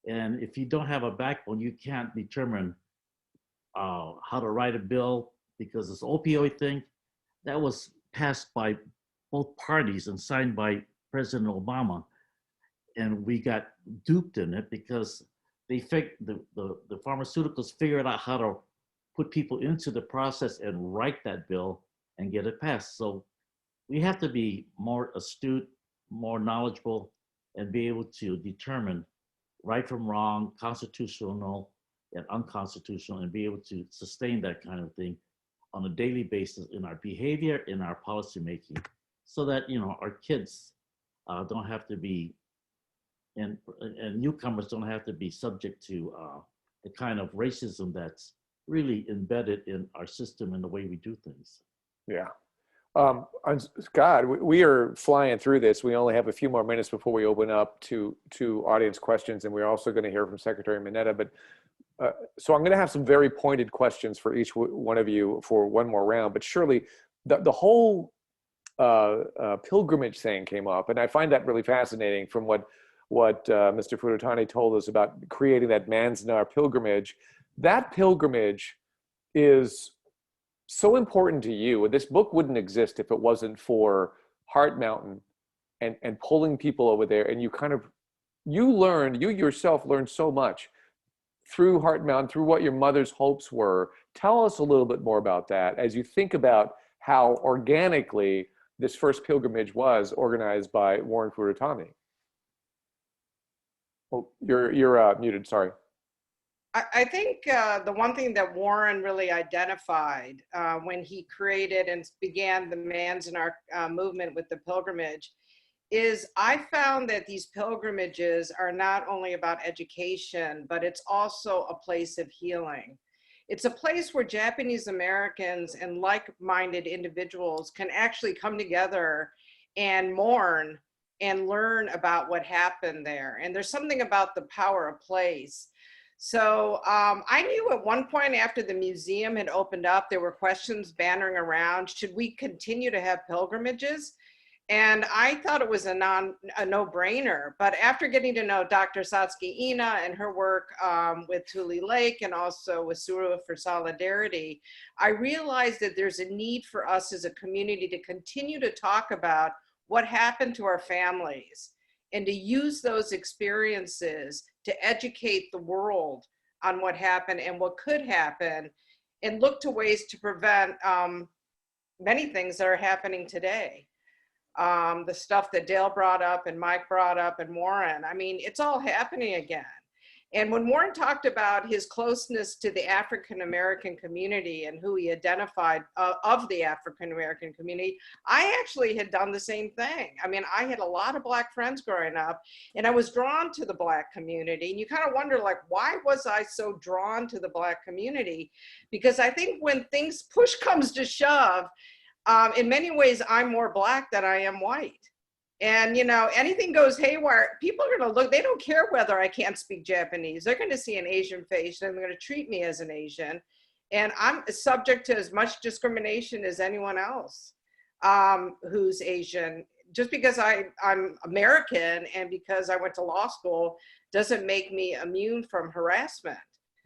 And if you don't have a backbone, you can't determine how to write a bill, because this opioid thing, that was passed by both parties and signed by President Obama. And we got duped in it because they the pharmaceuticals figured out how to put people into the process and write that bill and get it passed. So we have to be more astute, more knowledgeable, and be able to determine right from wrong, constitutional and unconstitutional, and be able to sustain that kind of thing on a daily basis in our behavior, in our policy making, so that, you know, our kids don't have to be, and newcomers don't have to be subject to the kind of racism that's really embedded in our system and the way we do things. Yeah. God, we are flying through this. We only have a few more minutes before we open up to audience questions, and we're also going to hear from Secretary Mineta. But so I'm going to have some very pointed questions for each one of you for one more round. But Shirley, the whole pilgrimage thing came up, and I find that really fascinating from what Mr. Furutani told us about creating that Manzanar pilgrimage. That pilgrimage is so important to you. This book wouldn't exist if it wasn't for Heart Mountain and pulling people over there. And you yourself learned so much through Heart Mountain, through what your mother's hopes were. Tell us a little bit more about that as you think about how organically this first pilgrimage was organized by Warren Furutani. Oh, you're muted, sorry. I think the one thing that Warren really identified when he created and began the Manzanar movement with the pilgrimage is I found that these pilgrimages are not only about education, but it's also a place of healing. It's a place where Japanese Americans and like-minded individuals can actually come together and mourn and learn about what happened there. And there's something about the power of place. So I knew at one point after the museum had opened up, there were questions bantering around, should we continue to have pilgrimages? And I thought it was a no-brainer. But after getting to know Dr. Satsuki Ina and her work with Tule Lake and also with Sura for Solidarity, I realized that there's a need for us as a community to continue to talk about what happened to our families and to use those experiences to educate the world on what happened and what could happen, and look to ways to prevent many things that are happening today. The stuff that Dale brought up and Mike brought up and Warren, I mean, it's all happening again. And when Warren talked about his closeness to the African-American community and who he identified of the African-American community, I actually had done the same thing. I mean, I had a lot of Black friends growing up, and I was drawn to the Black community. And you kind of wonder, like, why was I so drawn to the Black community? Because I think when push comes to shove, in many ways, I'm more Black than I am white. And, you know, anything goes haywire, people are going to look, they don't care whether I can't speak Japanese. They're going to see an Asian face and they're going to treat me as an Asian. And I'm subject to as much discrimination as anyone else who's Asian. Just because I'm American and because I went to law school doesn't make me immune from harassment.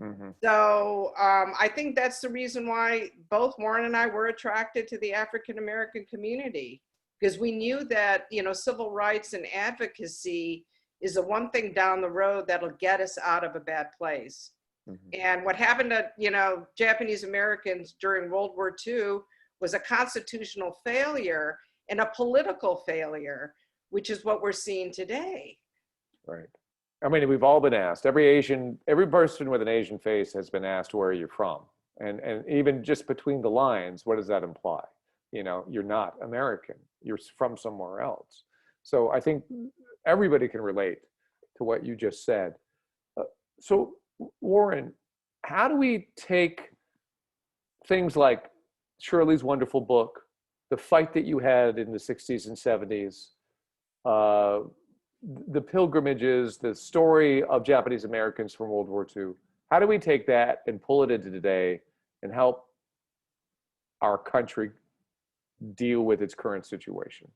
Mm-hmm. So I think that's the reason why both Warren and I were attracted to the African-American community, because we knew that, you know, civil rights and advocacy is the one thing down the road that'll get us out of a bad place. Mm-hmm. And what happened to, you know, Japanese Americans during World War II was a constitutional failure and a political failure, which is what we're seeing today. Right. I mean, we've all been asked, every person with an Asian face has been asked, where are you from? And even just between the lines, what does that imply? You know, you're not American, you're from somewhere else. So I think everybody can relate to what you just said. So Warren, how do we take things like Shirley's wonderful book, the fight that you had in the 60s and 70s, the pilgrimages, the story of Japanese Americans from World War II, how do we take that and pull it into today and help our country deal with its current situation?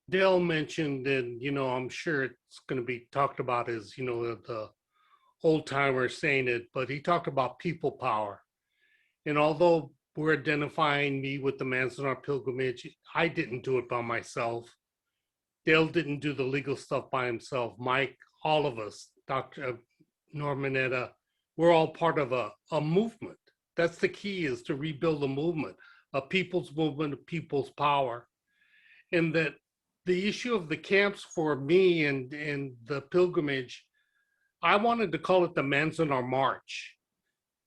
Dale mentioned, and you know, I'm sure it's going to be talked about as, you know, the old timer saying it, but he talked about people power. And although we're identifying me with the Manzanar pilgrimage, I didn't do it by myself. Dale didn't do the legal stuff by himself. Mike, all of us, Dr. Mineta, we're all part of a movement. That's the key, is to rebuild a movement, a people's movement, a people's power. And that the issue of the camps for me and the pilgrimage, I wanted to call it the Manzanar March.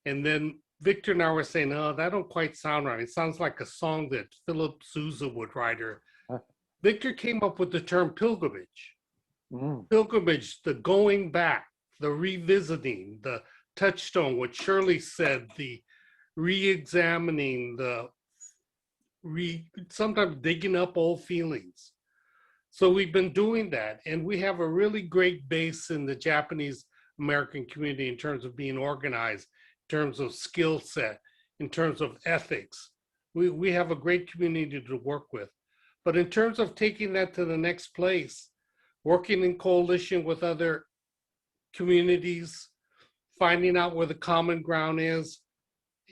And then Victor and I were saying, oh, that don't quite sound right. It sounds like a song that Philip Sousa would write. Or Victor came up with the term pilgrimage. Pilgrimage, the going back, the revisiting, the touchstone, what Shirley said, the re-examining, sometimes digging up old feelings. So we've been doing that, and we have a really great base in the Japanese American community in terms of being organized, in terms of skill set, in terms of ethics. We have a great community to work with. But in terms of taking that to the next place, working in coalition with other communities, finding out where the common ground is.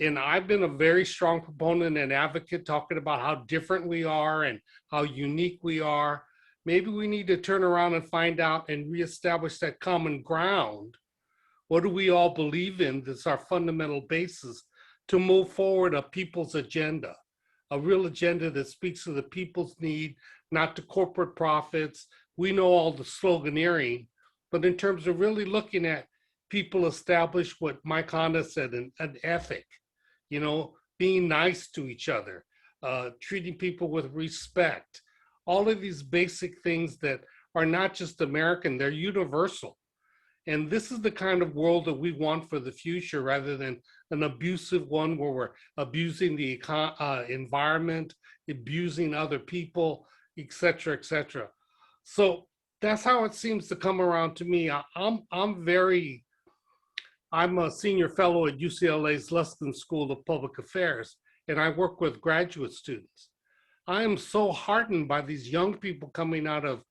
And I've been a very strong proponent and advocate talking about how different we are and how unique we are. Maybe we need to turn around and find out and reestablish that common ground. What do we all believe in? That's our fundamental basis to move forward a people's agenda, a real agenda that speaks to the people's need, not to corporate profits. We know all the sloganeering, but in terms of really looking at people establish what Mike Honda said, an ethic, you know, being nice to each other, treating people with respect, all of these basic things that are not just American, they're universal. And this is the kind of world that we want for the future, rather than an abusive one where we're abusing the environment, abusing other people, et cetera, et cetera. So that's how it seems to come around to me. I'm a senior fellow at UCLA's Luskin School of Public Affairs, and I work with graduate students. I am so heartened by these young people coming out of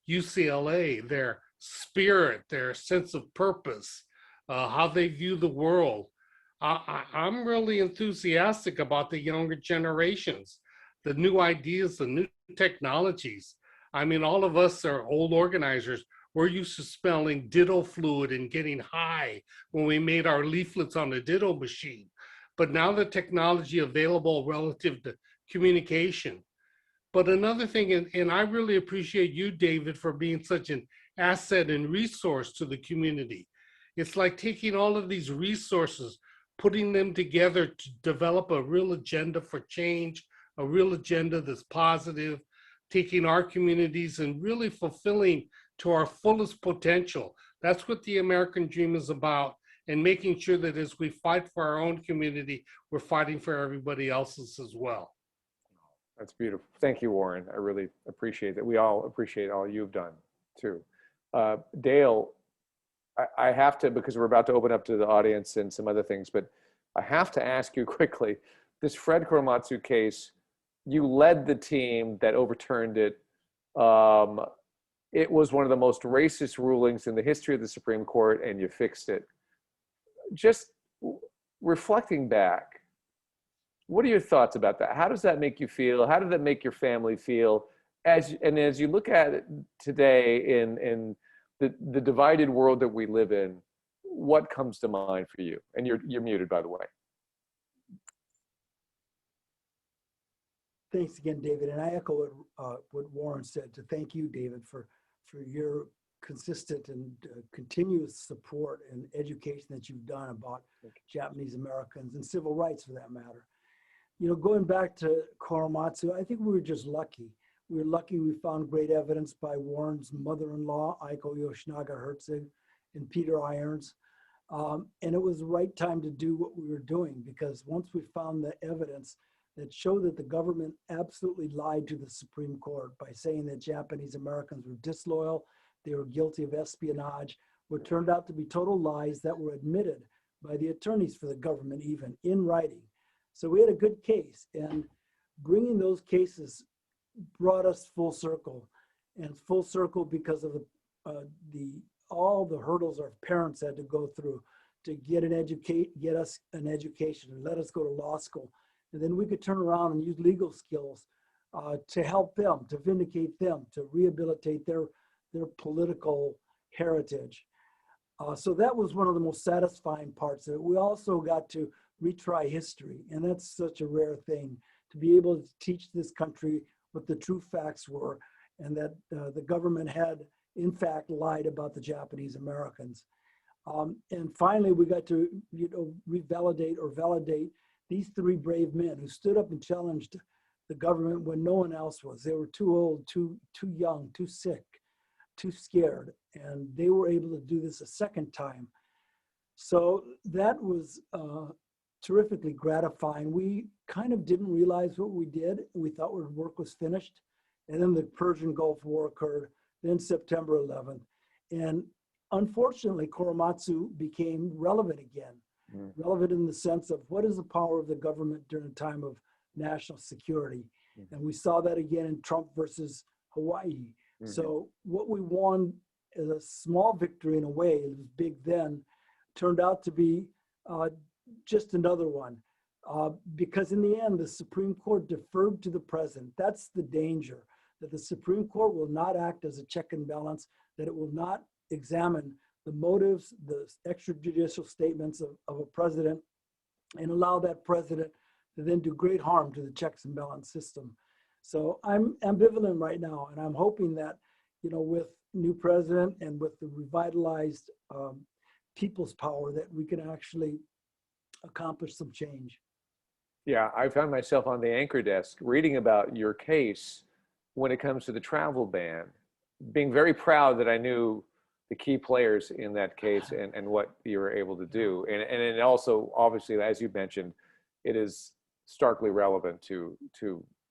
UCLA, their spirit, their sense of purpose, how they view the world. I'm really enthusiastic about the younger generations, the new ideas, the new technologies. I mean, all of us are old organizers. We're used to smelling ditto fluid and getting high when we made our leaflets on the ditto machine. But now the technology available relative to communication. But another thing, and I really appreciate you, David, for being such an asset and resource to the community. It's like taking all of these resources, putting them together to develop a real agenda for change, a real agenda that's positive, taking our communities and really fulfilling to our fullest potential. That's what the American dream is about. and making sure that as we fight for our own community, we're fighting for everybody else's as well. That's beautiful. Thank you, Warren. I really appreciate that. We all appreciate all you've done too. Dale, I have to, because we're about to open up to the audience and some other things, but I have to ask you quickly, this Fred Korematsu case, you led the team that overturned it. It was one of the most racist rulings in the history of the Supreme Court, and you fixed it. Just reflecting back, what are your thoughts about that? How does that make you feel? How did that make your family feel? As you look at it today in the divided world that we live in, what comes to mind for you? And you're muted, by the way. Thanks again, David. And I echo what Warren said, to thank you, David, for your consistent and continuous support and education that you've done about Japanese Americans and civil rights, for that matter. You know, going back to Korematsu, I think we were just lucky. We were lucky we found great evidence by Warren's mother-in-law, Aiko Yoshinaga Herzog, and Peter Irons. And it was the right time to do what we were doing, because once we found the evidence that showed that the government absolutely lied to the Supreme Court by saying that Japanese Americans were disloyal, they were guilty of espionage, what turned out to be total lies that were admitted by the attorneys for the government, even in writing. So we had a good case, and bringing those cases brought us full circle, and full circle because of all the hurdles our parents had to go through to get us an education and let us go to law school. And then we could turn around and use legal skills to help them, to vindicate them, to rehabilitate their political heritage. So that was one of the most satisfying parts of it. We also got to retry history, and that's such a rare thing, to be able to teach this country what the true facts were, and that the government had, in fact, lied about the Japanese Americans. And finally, we got to, revalidate or validate these three brave men who stood up and challenged the government when no one else was. They were too old, too young, too sick, too scared, and they were able to do this a second time. So that was terrifically gratifying. We kind of didn't realize what we did. We thought our work was finished. And then the Persian Gulf War occurred, then September 11th. And unfortunately, Korematsu became relevant again. Relevant in the sense of what is the power of the government during a time of national security. And we saw that again in Trump versus Hawaii. So what we won is a small victory in a way, it was big then, turned out to be just another one. Because in the end, the Supreme Court deferred to the president. That's the danger, that the Supreme Court will not act as a check and balance, that it will not examine the motives, the extrajudicial statements of a president, and allow that president to then do great harm to the checks and balance system. So I'm ambivalent right now, and I'm hoping that, with new president and with the revitalized people's power, that we can actually accomplish some change. Yeah, I found myself on the anchor desk reading about your case when it comes to the travel ban, being very proud that I knew the key players in that case and what you were able to do. And it also, obviously, as you mentioned, it is starkly relevant to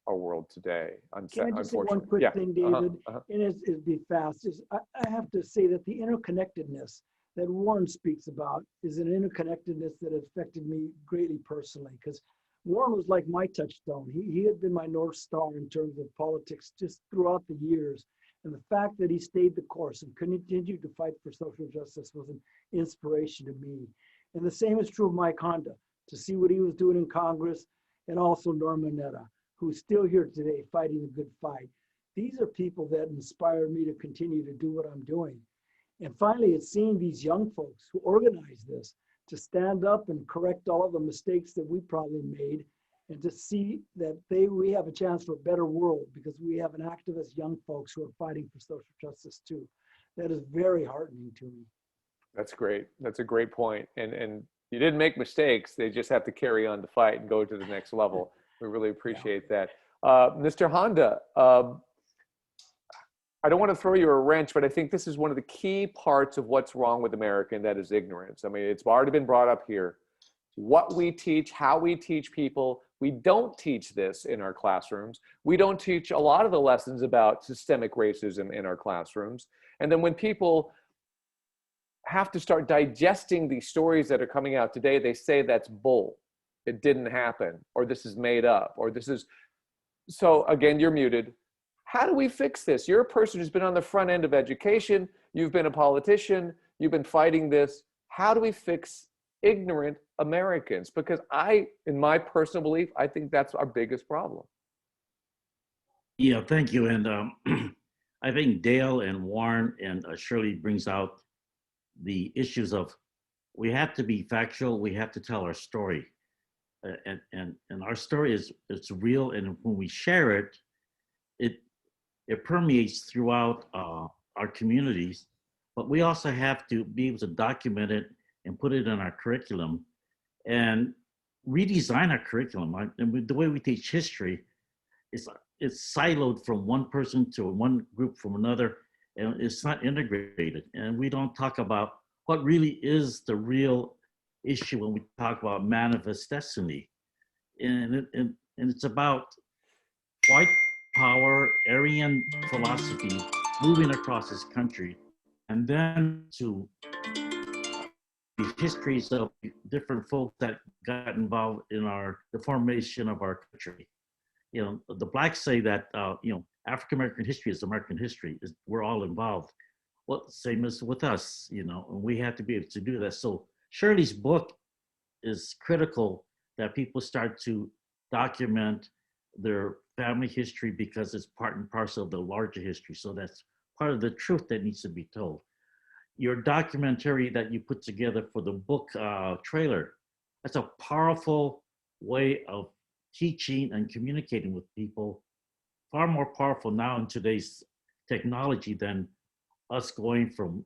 our world today. Can I just say one quick thing, David? And it'd be fast. I have to say that the interconnectedness that Warren speaks about is an interconnectedness that affected me greatly personally, because Warren was like my touchstone. He had been my North Star in terms of politics just throughout the years. And the fact that he stayed the course and continued to fight for social justice was an inspiration to me. And the same is true of Mike Honda, to see what he was doing in Congress, and also Norm Mineta, who's still here today fighting a good fight. These are people that inspired me to continue to do what I'm doing. And finally, it's seeing these young folks who organize this to stand up and correct all of the mistakes that we probably made, and to see that we have a chance for a better world because we have an activist young folks who are fighting for social justice too. That is very heartening to me. That's great. That's a great point. And you didn't make mistakes. They just have to carry on the fight and go to the next level. We really appreciate that. Mr. Honda, I don't want to throw you a wrench, but I think this is one of the key parts of what's wrong with America, and that is ignorance. I mean, it's already been brought up here. What we teach, how we teach people, we don't teach this in our classrooms. We don't teach a lot of the lessons about systemic racism in our classrooms. And then when people have to start digesting these stories that are coming out today, they say that's bull. It didn't happen, or this is made up, or this is, so again, you're muted. How do we fix this? You're a person who's been on the front end of education. You've been a politician. You've been fighting this. How do we fix ignorant Americans? Because in my personal belief, I think that's our biggest problem. Yeah, thank you. And I think Dale and Warren and Shirley brings out the issues of, we have to be factual. We have to tell our story. And our story it's real. And when we share it, it permeates throughout our communities, but we also have to be able to document it and put it in our curriculum and redesign our curriculum. And the way we teach history, it's siloed from one person to one group from another, and it's not integrated. And we don't talk about what really is the real issue when we talk about manifest destiny. And it's about white power, Aryan philosophy moving across this country, and then to the histories of different folks that got involved in the formation of our country. You know, the blacks say that, you know, African-American history is American history. We're all involved. Well, same as with us, you know, and we have to be able to do that. So Shirley's book is critical that people start to document their family history, because it's part and parcel of the larger history. So that's part of the truth that needs to be told. Your documentary that you put together for the book trailer, that's a powerful way of teaching and communicating with people, far more powerful now in today's technology than us going from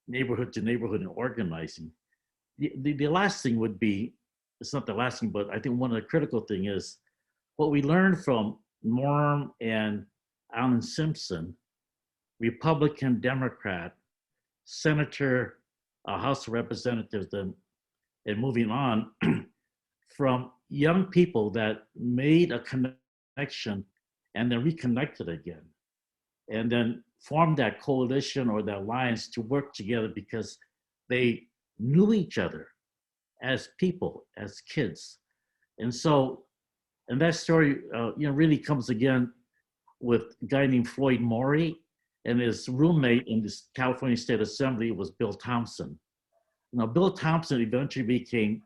neighborhood to neighborhood and organizing. The last thing would be, it's not the last thing, but I think one of the critical thing is what we learned from Norm and Alan Simpson, Republican, Democrat, Senator, House of Representatives, and moving on, from young people that made a connection and then reconnected again, and then formed that coalition or that alliance to work together because they knew each other as people, as kids. And so, and that story, you know, really comes again with a guy named Floyd Morey, and his roommate in this California State Assembly was Bill Thompson. Now, Bill Thompson eventually became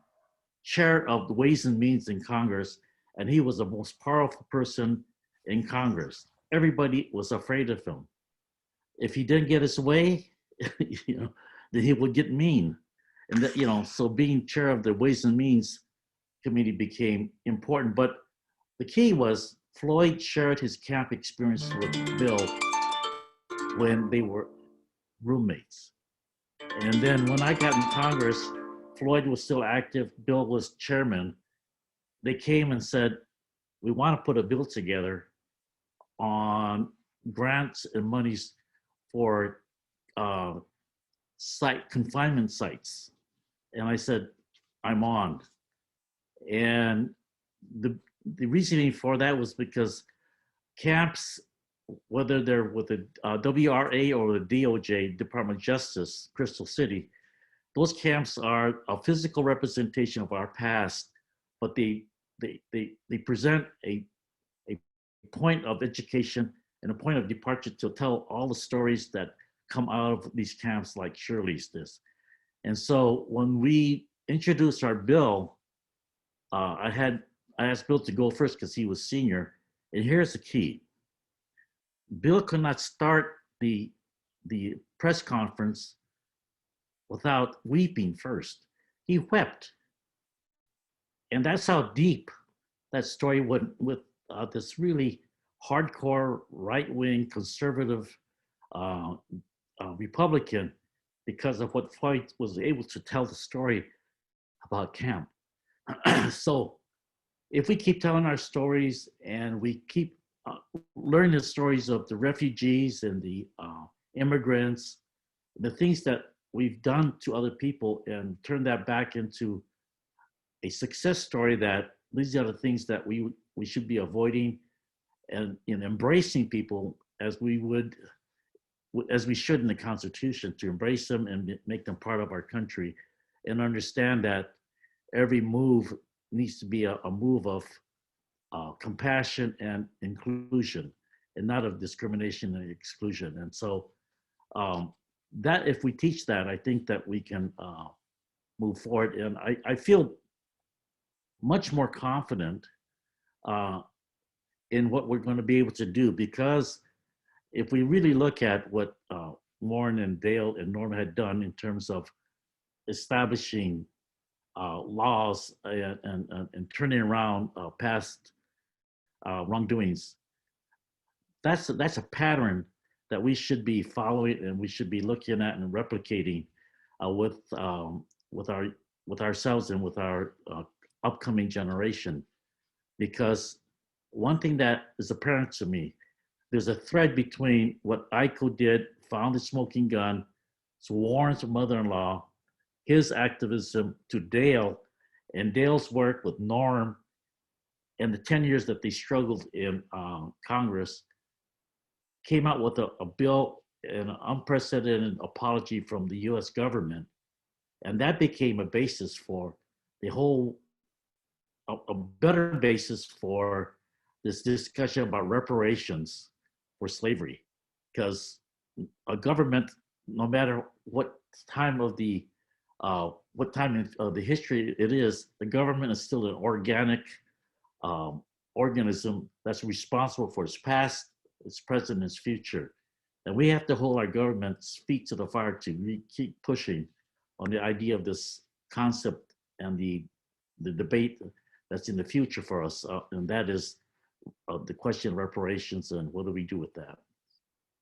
chair of the Ways and Means in Congress, and he was the most powerful person in Congress. Everybody was afraid of him. If he didn't get his way, you know, then he would get mean. And that, you know, so being chair of the Ways and Means Committee became important. But the key was Floyd shared his camp experience with Bill when they were roommates. And then when I got in Congress, Floyd was still active, Bill was chairman. They came and said, we want to put a bill together on grants and monies for confinement sites. And I said, I'm on. And the reasoning for that was because camps, whether they're with the WRA or the DOJ, Department of Justice, Crystal City, those camps are a physical representation of our past, but they present a point of education and a point of departure to tell all the stories that come out of these camps, like Shirley's this. And so when we introduced our bill, I asked Bill to go first because he was senior. And here's the key. Bill could not start the press conference without weeping first. He wept. And that's how deep that story went with this really hardcore, right-wing, conservative Republican, because of what Floyd was able to tell the story about camp. So if we keep telling our stories and we keep learning the stories of the refugees and the immigrants, the things that we've done to other people, and turn that back into a success story, that these are the things that we should be avoiding, and in embracing people as we should in the Constitution, to embrace them and make them part of our country, and understand that every move needs to be a move of compassion and inclusion, and not of discrimination and exclusion. And so that if we teach that, I think that we can move forward. And I feel much more confident in what we're going to be able to do, because if we really look at what Lauren and Dale and Norma had done in terms of establishing laws and turning around past wrongdoings, that's a pattern that we should be following, and we should be looking at and replicating with ourselves and with our upcoming generation. Because one thing that is apparent to me, there's a thread between what Aiko did, found the smoking gun, to Warren's mother-in-law, his activism, to Dale, and Dale's work with Norm, and the 10 years that they struggled in Congress, came out with a bill, an unprecedented apology from the US government. And that became a basis for the whole, a better basis for this discussion about reparations for slavery. Because a government, no matter what time of the history it is, the government is still an organic organism that's responsible for its past, its present, and its future. And we have to hold our government's feet to the fire to keep pushing on the idea of this concept and the debate that's in the future for us. And that is the question of reparations, and what do we do with that?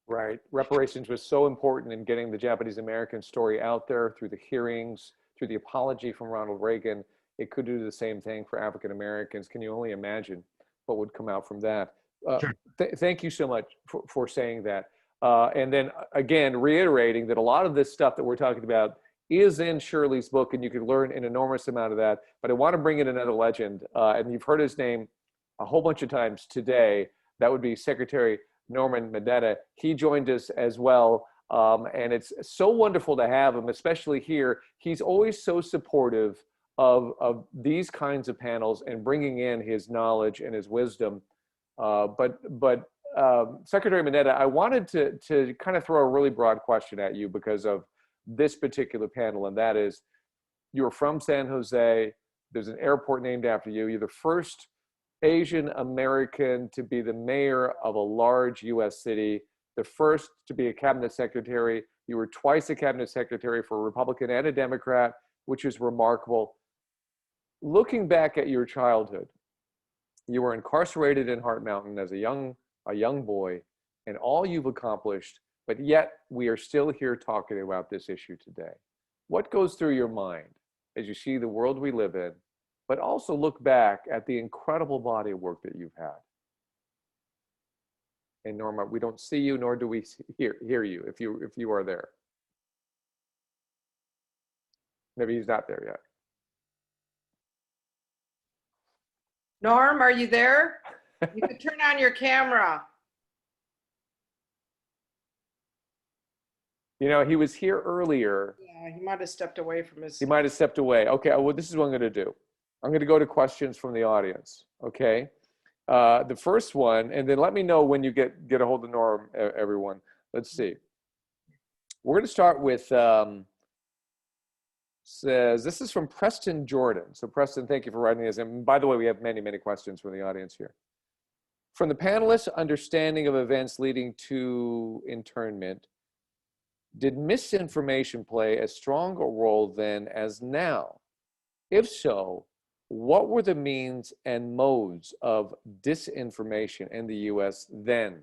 Right. Reparations was so important in getting the Japanese American story out there through the hearings, through the apology from Ronald Reagan. It could do the same thing for African Americans. Can you only imagine what would come out from that? Sure. Thank you so much for saying that. And then again, reiterating that a lot of this stuff that we're talking about is in Shirley's book, and you can learn an enormous amount of that. But I want to bring in another legend, and you've heard his name a whole bunch of times today. That would be Secretary Norman Mineta. He joined us as well, and it's so wonderful to have him, especially here. He's always so supportive of these kinds of panels and bringing in his knowledge and his wisdom. But Secretary Mineta, I wanted to kind of throw a really broad question at you because of this particular panel, and that is, you're from San Jose. There's an airport named after you. You're the first Asian American to be the mayor of a large US city, the first to be a cabinet secretary. You were twice a cabinet secretary for a Republican and a Democrat, which is remarkable. Looking back at your childhood, you were incarcerated in Heart Mountain as a young boy, and all you've accomplished, but yet we are still here talking about this issue today. What goes through your mind as you see the world we live in, but also look back at the incredible body of work that you've had? And Norma, we don't see you, nor do we hear you if you are there. Maybe he's not there yet. Norm, are you there? You could turn on your camera. You know, he was here earlier. Yeah, he might have stepped away from his. He might have stepped away. Okay, well, this is what I'm going to do. I'm going to go to questions from the audience. Okay, the first one, and then let me know when you get a hold of Norm, everyone. Let's see. We're going to start with. Says this is from Preston Jordan. So Preston, thank you for writing this. And by the way, we have many questions from the audience here. From the panelists' understanding of events leading to internment, did misinformation play as strong a role then as now? If so, what were the means and modes of disinformation in the U.S. then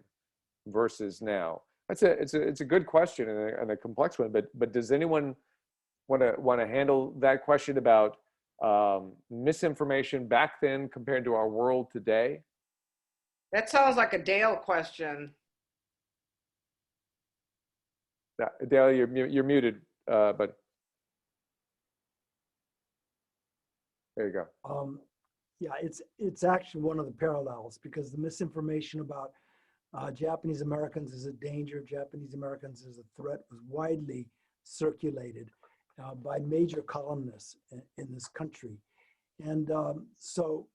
versus now? It's a good question and a complex one. But does anyone want to handle that question about misinformation back then compared to our world today? That sounds like a Dale question. Dale, you're muted, but there you go. Yeah, it's actually one of the parallels, because the misinformation about Japanese Americans is a danger, Japanese Americans is a threat, was widely circulated by major columnists in this country. And so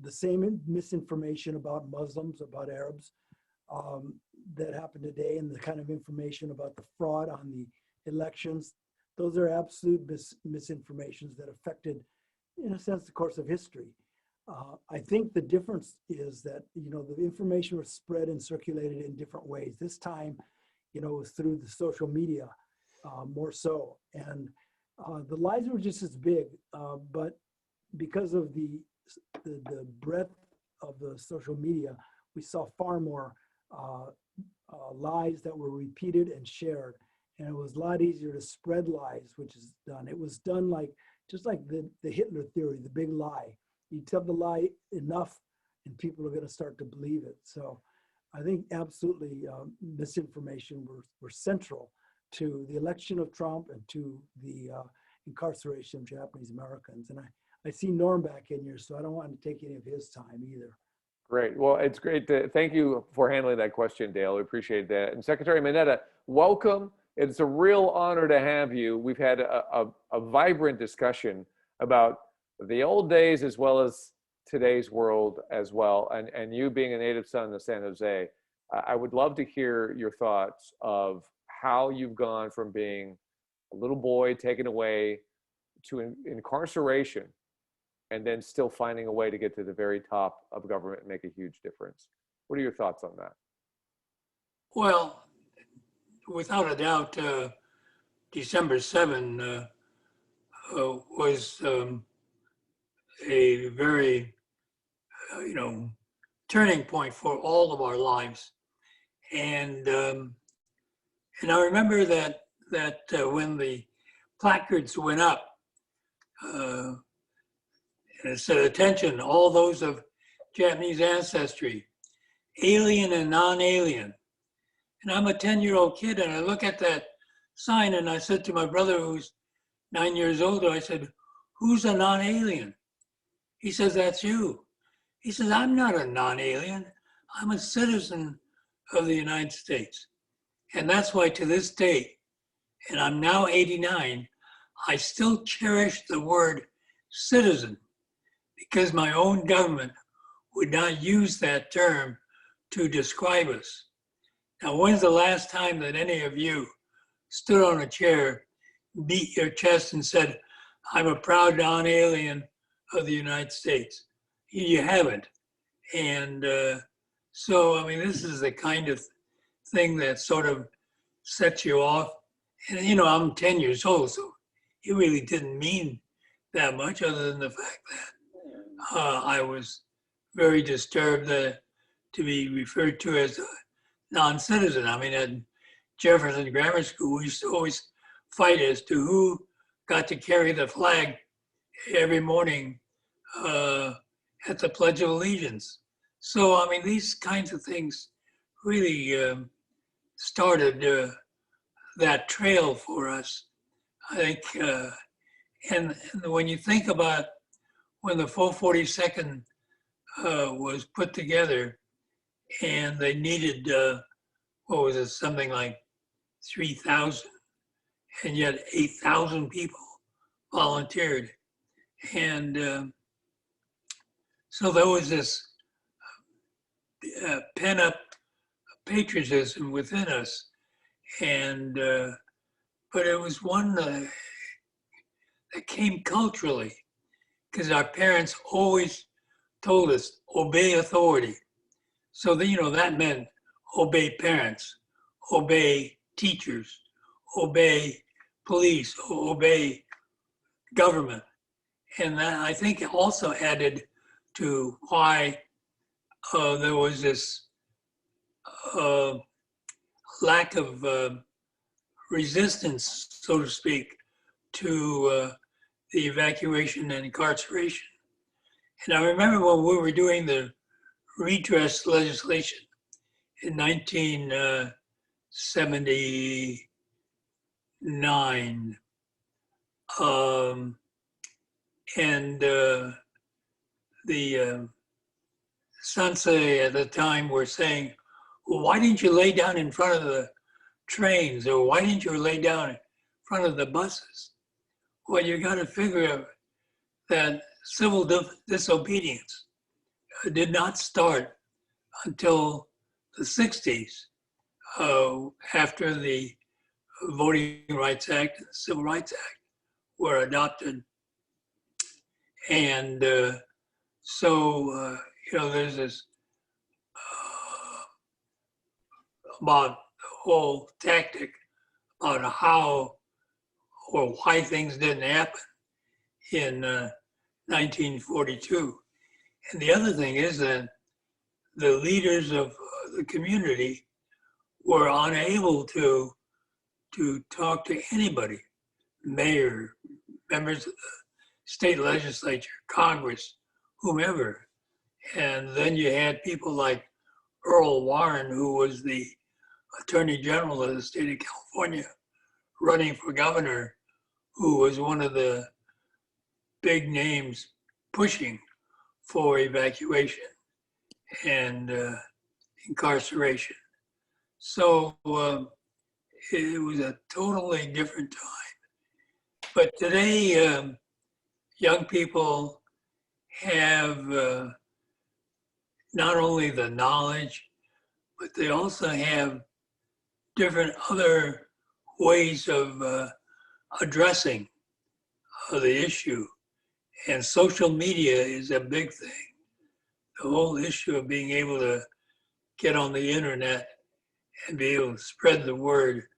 the same misinformation about Muslims, about Arabs, that happened today, and the kind of information about the fraud on the elections, those are absolute misinformations that affected, in a sense, the course of history. I think the difference is that, the information was spread and circulated in different ways. This time, it was through the social media more so. And the lies were just as big, but because of the breadth of the social media, we saw far more lies that were repeated and shared. And it was a lot easier to spread lies, which is done. It was done just like the Hitler theory, the big lie. You tell the lie enough and people are going to start to believe it. So I think absolutely misinformation were central to the election of Trump and to the incarceration of Japanese Americans. And I see Norm back in here, so I don't want to take any of his time either. Great. Well, it's great. Thank you for handling that question, Dale. We appreciate that. And Secretary Mineta, welcome. It's a real honor to have you. We've had a vibrant discussion about the old days as well as today's world as well. And you being a native son of San Jose, I would love to hear your thoughts of how you've gone from being a little boy taken away to incarceration, and then still finding a way to get to the very top of government and make a huge difference. What are your thoughts on that? Well, without a doubt, December 7 was a very, turning point for all of our lives. And I remember that when the placards went up, and it said, "Attention, all those of Japanese ancestry, alien and non-alien." And I'm a 10-year-old kid, and I look at that sign, and I said to my brother, who's 9 years older, I said, "Who's a non-alien?" He says, "That's you." He says, "I'm not a non-alien. I'm a citizen of the United States." And that's why to this day, and I'm now 89, I still cherish the word citizen, because my own government would not use that term to describe us. Now, when's the last time that any of you stood on a chair, beat your chest and said, "I'm a proud non-alien of the United States"? You haven't. And so, I mean, this is the kind of thing that sort of sets you off. And, I'm 10 years old, so it really didn't mean that much, other than the fact that I was very disturbed to be referred to as a non-citizen. I mean, at Jefferson Grammar School, we used to always fight as to who got to carry the flag every morning at the Pledge of Allegiance. So, I mean, these kinds of things really started that trail for us, I think. And when you think about when the 442nd was put together, and they needed, something like 3,000, and yet 8,000 people volunteered. And so there was this pent-up patriotism within us, and but it was one that came culturally, because our parents always told us, obey authority. So that meant obey parents, obey teachers, obey police, obey government. And that, I think, also added to why there was this lack of resistance, so to speak, to the evacuation and incarceration. And I remember when we were doing the redress legislation in 1979. And the Sansei at the time were saying, well, why didn't you lay down in front of the trains, or why didn't you lay down in front of the buses? Well, you got to figure out that civil disobedience did not start until the 60s, after the Voting Rights Act and the Civil Rights Act were adopted. And so, there's this about the whole tactic about how or why things didn't happen in 1942. And the other thing is that the leaders of the community were unable to talk to anybody, mayor, members of the state legislature, Congress, whomever. And then you had people like Earl Warren, who was the Attorney General of the state of California, running for governor, who was one of the big names pushing for evacuation and incarceration. So it was a totally different time. But today, young people have not only the knowledge, but they also have different other ways of addressing the issue. And social media is a big thing. The whole issue of being able to get on the internet and be able to spread the word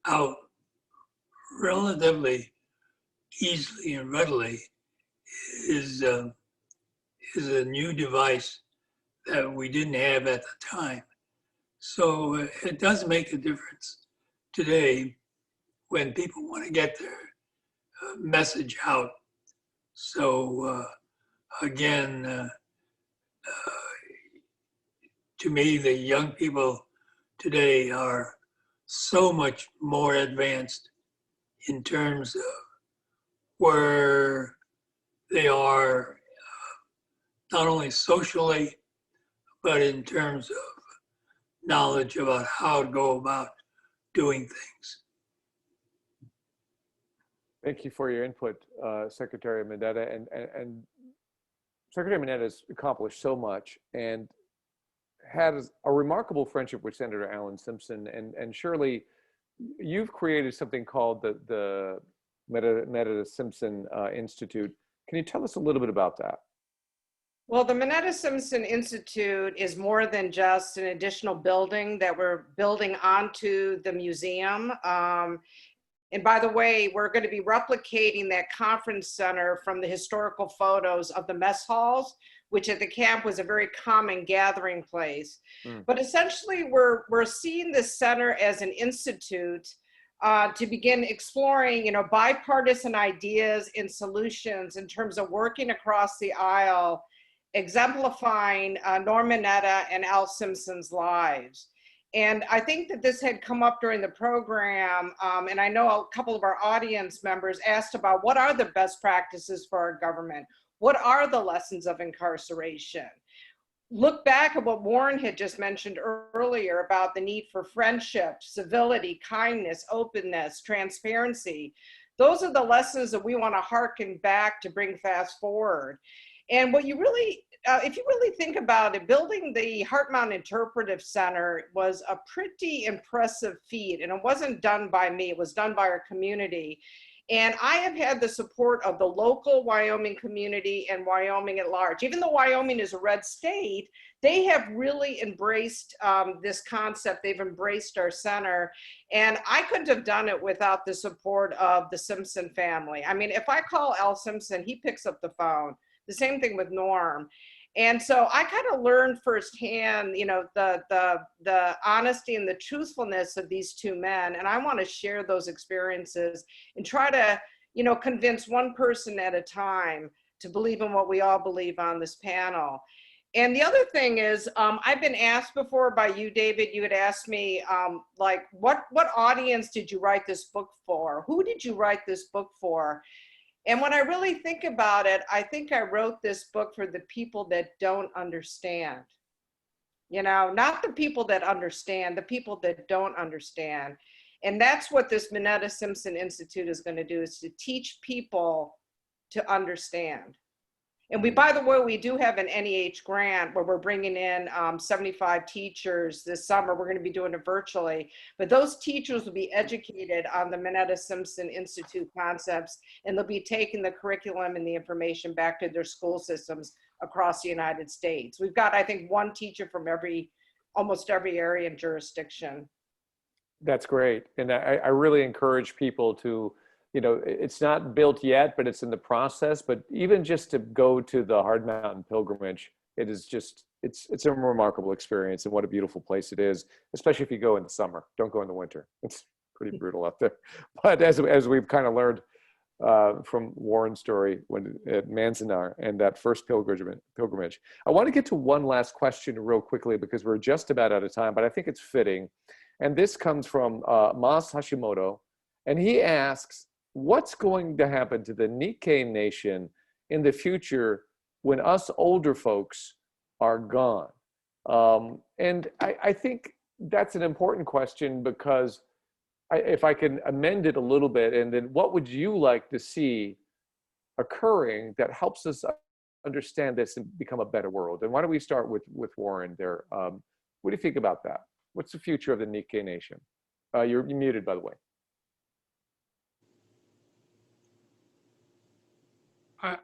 out relatively easily and readily is a new device that we didn't have at the time. So it does make a difference today when people want to get their message out. So again, to me, the young people today are so much more advanced in terms of where they are, not only socially, but in terms of knowledge about how to go about doing things. Thank you for your input, Secretary Mineta. And Secretary Mineta has accomplished so much and had a remarkable friendship with Senator Alan Simpson. And Shirley, you've created something called the Mineta Simpson Institute. Can you tell us a little bit about that? Well, the Mineta Simpson Institute is more than just an additional building that we're building onto the museum. And by the way, we're going to be replicating that conference center from the historical photos of the mess halls, which at the camp was a very common gathering place. But essentially, we're seeing this center as an institute to begin exploring, bipartisan ideas and solutions in terms of working across the aisle, exemplifying Norm Mineta and Al Simpson's lives. And I think that this had come up during the program, and I know a couple of our audience members asked about what are the best practices for our government? What are the lessons of incarceration? Look back at what Warren had just mentioned earlier about the need for friendship, civility, kindness, openness, transparency. Those are the lessons that we want to hearken back to bring fast forward. And what you really, if you really think about it, building the Heart Mountain Interpretive Center was a pretty impressive feat. And it wasn't done by me, it was done by our community. And I have had the support of the local Wyoming community and Wyoming at large. Even though Wyoming is a red state, they have really embraced this concept. They've embraced our center. And I couldn't have done it without the support of the Simpson family. I mean, if I call Al Simpson, he picks up the phone. The same thing with Norm. And so I kind of learned firsthand, the honesty and the truthfulness of these two men. And I want to share those experiences and try to, convince one person at a time to believe in what we all believe on this panel. And the other thing is, I've been asked before by you, David, you had asked me, like, what audience did you write this book for? Who did you write this book for? And when I really think about it, I think I wrote this book for the people that don't understand. You know, not the people that understand, the people that don't understand. And that's what this Mineta Simpson Institute is going to do, is to teach people to understand. And we, by the way, we do have an NEH grant where we're bringing in 75 teachers this summer. We're going to be doing it virtually, but those teachers will be educated on the Mineta Simpson Institute concepts, and they'll be taking the curriculum and the information back to their school systems across the United States. We've got, I think, one teacher from almost every area and jurisdiction. That's great. And I really encourage people to, you know, it's not built yet, but it's in the process. But even just to go to the Hard Mountain pilgrimage, it is just, it's a remarkable experience, and what a beautiful place it is, especially if you go in the summer. Don't go in the winter. It's pretty brutal out there. But as we've kind of learned from Warren's story when at Manzanar and that first pilgrimage, I want to get to one last question real quickly because we're just about out of time, but I think it's fitting. And this comes from Mas Hashimoto, and he asks, what's going to happen to the Nikkei Nation in the future when us older folks are gone? And I think that's an important question, because if I can amend it a little bit, and then what would you like to see occurring that helps us understand this and become a better world? And why don't we start with Warren there? What do you think about that? What's the future of the Nikkei Nation? You're muted, by the way.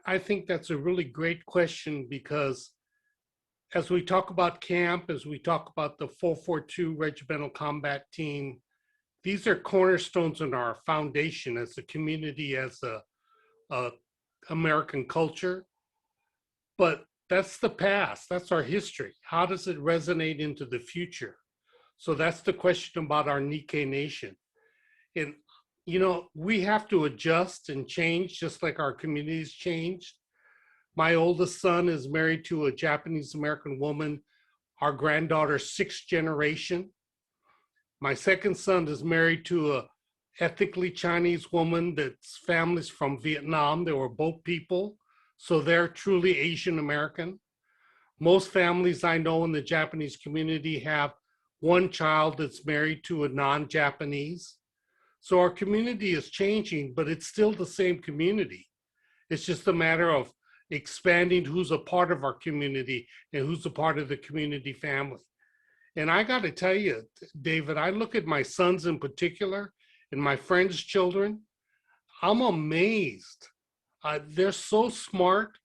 I think that's a really great question, because as we talk about camp, as we talk about the 442 Regimental Combat Team, these are cornerstones in our foundation as a community, as a American culture. But that's the past, that's our history. How does it resonate into the future? So that's the question about our Nikkei Nation. And you know, we have to adjust and change just like our communities changed. My oldest son is married to a Japanese American woman, our granddaughter's 6th generation. My second son is married to a ethnically Chinese woman that's family's from Vietnam. They were both people, so they're truly Asian American. Most families I know in the Japanese community have one child that's married to a non-Japanese. So our community is changing, but it's still the same community. It's just a matter of expanding who's a part of our community and who's a part of the community family. And I got to tell you, David, I look at my sons in particular and my friends' children, I'm amazed. They're so smart.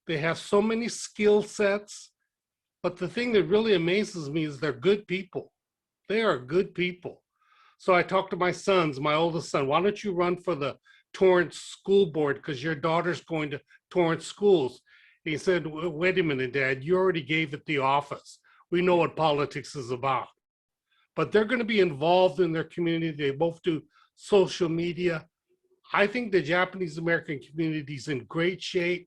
They have so many skill sets. But the thing that really amazes me is they're good people. They are good people. So I talked to my sons, my oldest son, why don't you run for the Torrance School Board, because your daughter's going to Torrance schools. And he said, wait a minute, Dad, you already gave it the office. We know what politics is about. But they're going to be involved in their community. They both do social media. I think the Japanese American community is in great shape.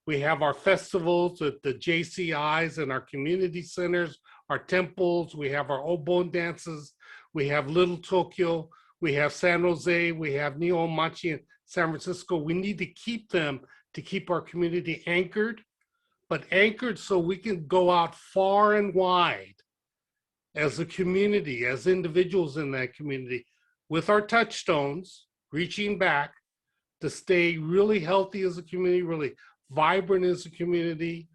We have our festivals at the JCIs and our community centers, our temples. We have our Obon dances. We have Little Tokyo. We have San Jose. We have Nihonmachi in San Francisco. We need to keep them to keep our community anchored, but anchored so we can go out far and wide as a community, as individuals in that community, with our touchstones, reaching back to stay really healthy as a community, really vibrant as a community.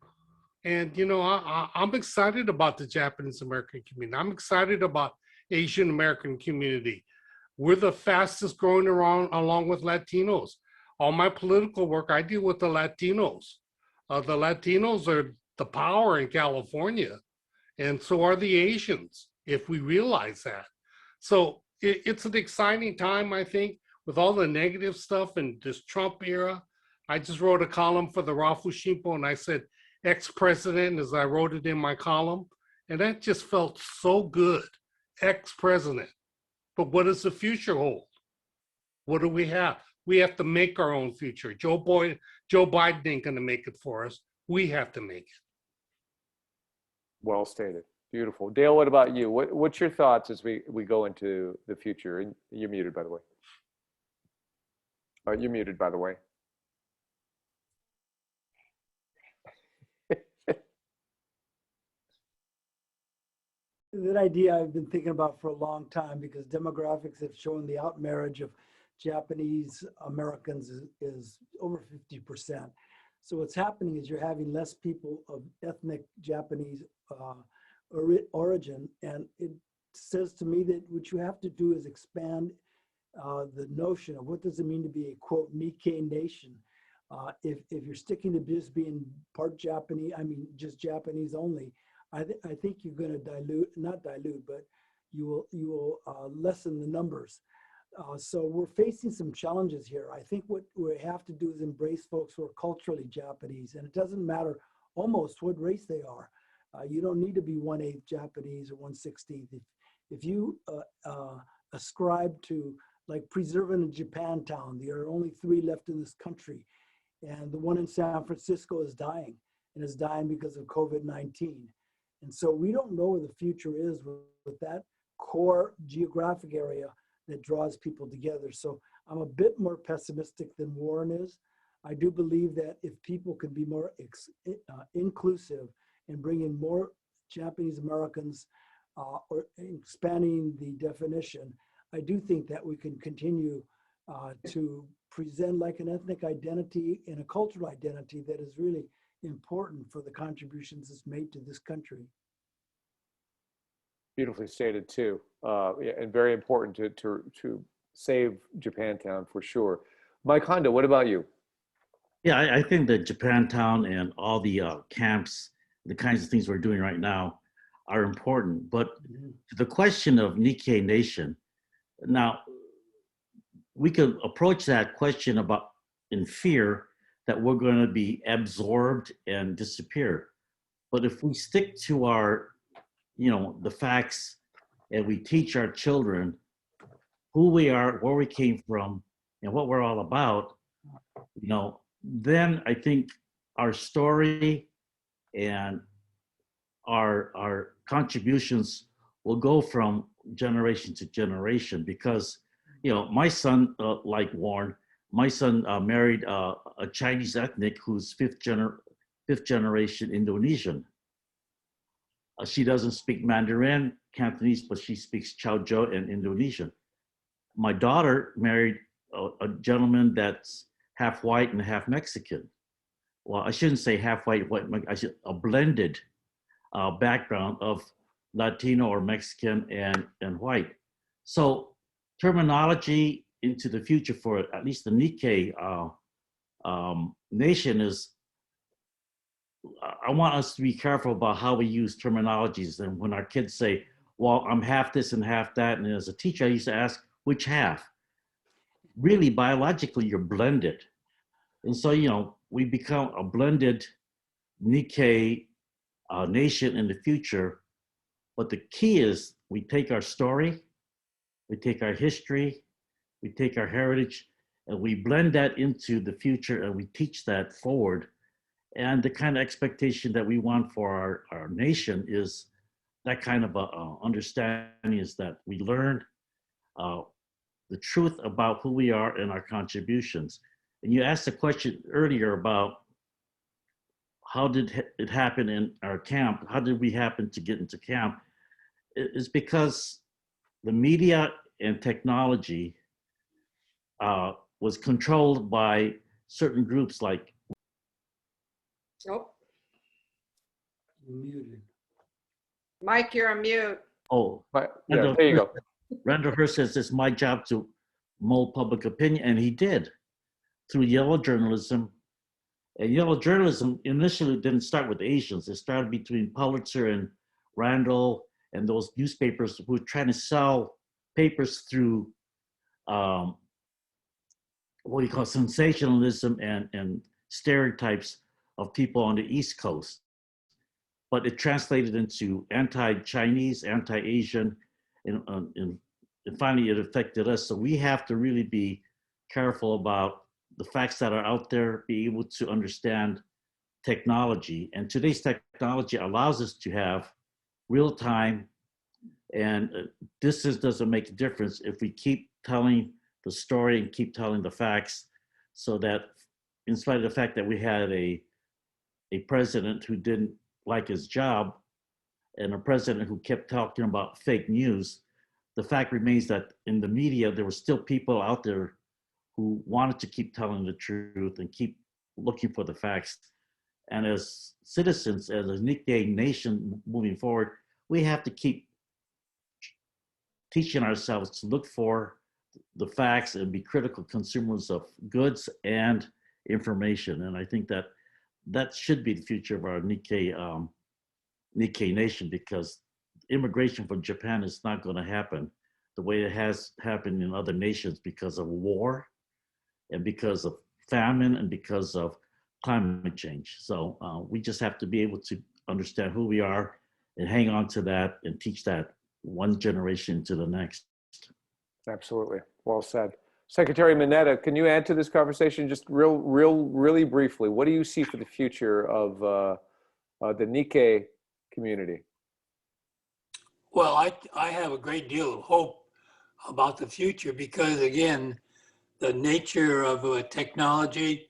And, you know, I'm excited about the Japanese American community. I'm excited about Asian American community. We're the fastest growing around, along with Latinos. All my political work, I deal with the Latinos. The Latinos are the power in California, and so are the Asians, if we realize that. So it's an exciting time, I think, with all the negative stuff in this Trump era. I just wrote a column for the Rafu Shimpo, and I said, ex-president, as I wrote it in my column, and that just felt so good, ex-president. But what does the future hold? What do we have? We have to make our own future. Joe Biden ain't gonna make it for us. We have to make it. Well stated. Beautiful. Dale, what about you? What's your thoughts as we go into the future? And you're muted, by the way. You're muted, by the way. That idea I've been thinking about for a long time, because demographics have shown the outmarriage of Japanese Americans is over 50%. So what's happening is you're having less people of ethnic Japanese origin, and it says to me that what you have to do is expand the notion of what does it mean to be a, quote, Nikkei nation. If you're sticking to just being part Japanese, I mean just Japanese only, I think you're going to not dilute, but you will lessen the numbers. So we're facing some challenges here. I think what we have to do is embrace folks who are culturally Japanese, and it doesn't matter almost what race they are. You don't need to be 1/8 Japanese or 1/16. If you ascribe to, like, preserving a Japantown, there are only 3 left in this country, and the one in San Francisco is dying, and is dying because of COVID-19. And so we don't know where the future is with that core geographic area that draws people together. So I'm a bit more pessimistic than Warren is. I do believe that if people could be more inclusive and bring in more Japanese Americans or expanding the definition, I do think that we can continue to present like an ethnic identity and a cultural identity that is really important for the contributions it's made to this country. Beautifully stated too, and very important to save Japantown for sure. Mike Hondo, what about you? Yeah, I think that Japantown and all the camps, the kinds of things we're doing right now are important. But to the question of Nikkei Nation, now we could approach that question about in fear that we're going to be absorbed and disappear. But if we stick to our, the facts, and we teach our children who we are, where we came from, and what we're all about, then I think our story and our contributions will go from generation to generation. Because, my son, like Warren, my son married a Chinese ethnic who's fifth generation Indonesian. She doesn't speak Mandarin, Cantonese, but she speaks Chaozhou and Indonesian. My daughter married a gentleman that's half white and half Mexican. Well, I shouldn't say half white, I should a blended background of Latino or Mexican and white. So terminology into the future for at least the Nikkei nation is, I want us to be careful about how we use terminologies. And when our kids say, well, I'm half this and half that, and as a teacher, I used to ask, which half? Really, biologically, you're blended. And so, we become a blended Nikkei nation in the future. But the key is we take our story, we take our history, we take our heritage, and we blend that into the future, and we teach that forward. And the kind of expectation that we want for our nation is that kind of understanding, is that we learn the truth about who we are and our contributions. And you asked a question earlier about how did it happen in our camp? How did we happen to get into camp? It's because the media and technology was controlled by certain groups like. Oh, Muted. Mike, you're on mute. Oh, Yeah, there you go. Randall Hearst says it's my job to mold public opinion, and he did through yellow journalism. And yellow journalism initially didn't start with Asians. It started between Pulitzer and Randall and those newspapers who were trying to sell papers through what you call sensationalism and stereotypes of people on the East Coast. But it translated into anti-Chinese, anti-Asian, and finally it affected us. So we have to really be careful about the facts that are out there, be able to understand technology. And today's technology allows us to have real time, and distance doesn't make a difference if we keep telling the story and keep telling the facts, so that in spite of the fact that we had a president who didn't like his job and a president who kept talking about fake news, the fact remains that in the media, there were still people out there who wanted to keep telling the truth and keep looking for the facts. And as citizens, as a Nikkei nation moving forward, we have to keep teaching ourselves to look for the facts and be critical consumers of goods and information. And I think that that should be the future of our Nikkei nation, because immigration from Japan is not going to happen the way it has happened in other nations because of war and because of famine and because of climate change. So we just have to be able to understand who we are and hang on to that and teach that one generation to the next. Absolutely. Well said. Secretary Mineta, can you add to this conversation just really briefly? What do you see for the future of the Nikkei community? Well, I have a great deal of hope about the future because, again, the nature of technology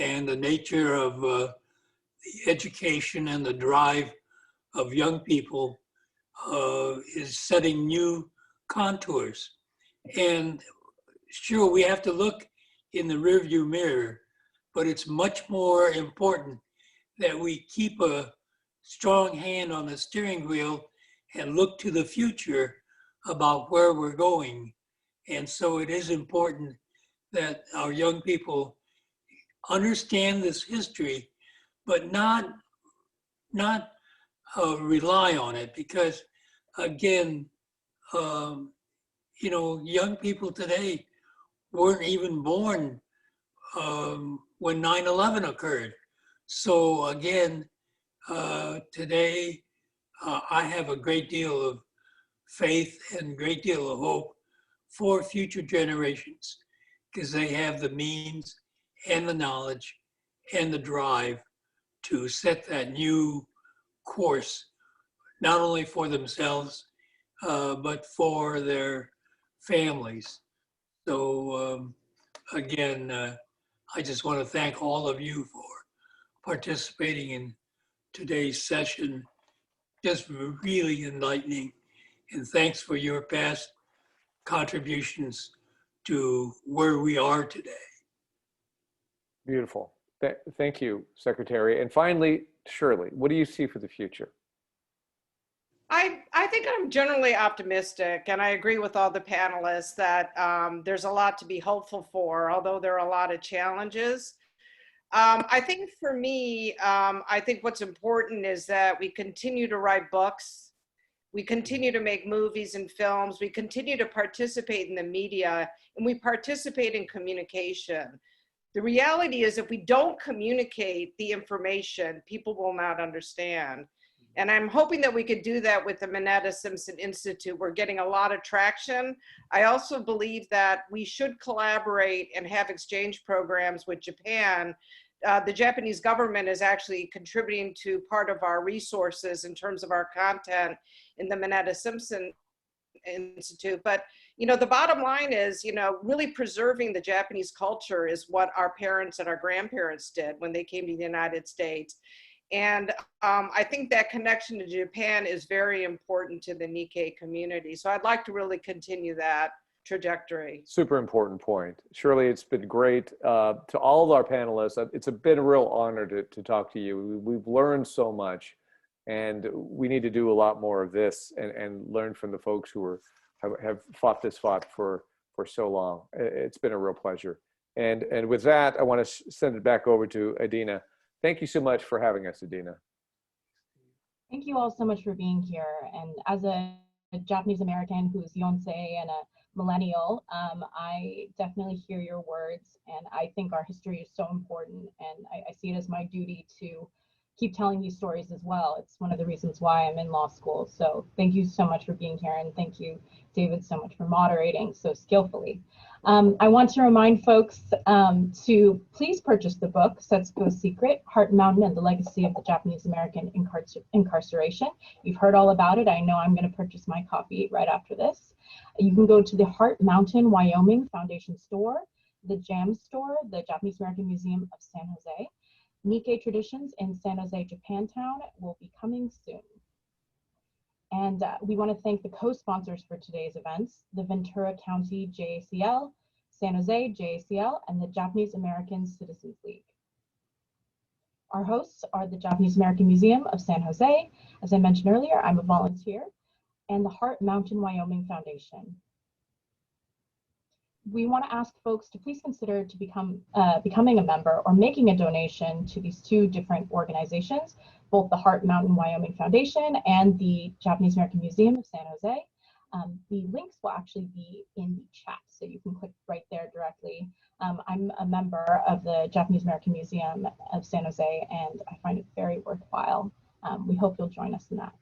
and the nature of the education and the drive of young people is setting new contours. And sure, we have to look in the rearview mirror, but it's much more important that we keep a strong hand on the steering wheel and look to the future about where we're going. And so it is important that our young people understand this history, but not rely on it, because again, young people today weren't even born when 9/11 occurred. So again, today I have a great deal of faith and a great deal of hope for future generations, because they have the means and the knowledge and the drive to set that new course, not only for themselves, but for their families. So again, I just want to thank all of you for participating in today's session. Just really enlightening. And thanks for your past contributions to where we are today. Beautiful. Thank you, Secretary. And finally, Shirley, what do you see for the future? I think I'm generally optimistic, and I agree with all the panelists that there's a lot to be hopeful for, although there are a lot of challenges. I think for me, I think what's important is that we continue to write books, we continue to make movies and films, we continue to participate in the media, and we participate in communication. The reality is, if we don't communicate the information, people will not understand. And I'm hoping that we could do that with the Mineta Simpson Institute. We're getting a lot of traction. I also believe that we should collaborate and have exchange programs with Japan. The Japanese government is actually contributing to part of our resources in terms of our content in the Mineta Simpson Institute. But, the bottom line is, really preserving the Japanese culture is what our parents and our grandparents did when they came to the United States. And I think that connection to Japan is very important to the Nikkei community. So I'd like to really continue that trajectory. Super important point. Shirley, it's been great. To all of our panelists, it's been a real honor to talk to you. We've learned so much, and we need to do a lot more of this and learn from the folks who have fought this fight for so long. It's been a real pleasure. And with that, I want to send it back over to Adena. Thank you so much for having us, Adena. Thank you all so much for being here. And as a Japanese American who's Yonsei and a millennial, I definitely hear your words, and I think our history is so important, and I see it as my duty to keep telling these stories as well. It's one of the reasons why I'm in law school. So thank you so much for being here, and thank you, David, so much for moderating so skillfully. I want to remind folks to please purchase the book, Setsuko's Secret, Heart Mountain and the Legacy of the Japanese American Incarceration. You've heard all about it. I know I'm going to purchase my copy right after this. You can go to the Heart Mountain, Wyoming Foundation store, the JAM store, the Japanese American Museum of San Jose. Nikkei Traditions in San Jose, Japantown will be coming soon. And we want to thank the co-sponsors for today's events, the Ventura County JACL, San Jose JACL, and the Japanese American Citizens League. Our hosts are the Japanese American Museum of San Jose. As I mentioned earlier, I'm a volunteer, and the Heart Mountain Wyoming Foundation. We want to ask folks to please consider to becoming a member or making a donation to these two different organizations, both the Heart Mountain Wyoming Foundation and the Japanese American Museum of San Jose. The links will actually be in the chat, so you can click right there directly. I'm a member of the Japanese American Museum of San Jose, and I find it very worthwhile. We hope you'll join us in that.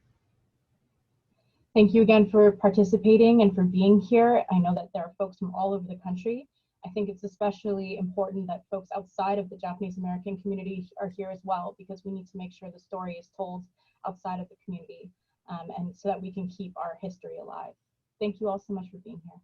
Thank you again for participating and for being here. I know that there are folks from all over the country. I think it's especially important that folks outside of the Japanese American community are here as well, because we need to make sure the story is told outside of the community, and so that we can keep our history alive. Thank you all so much for being here.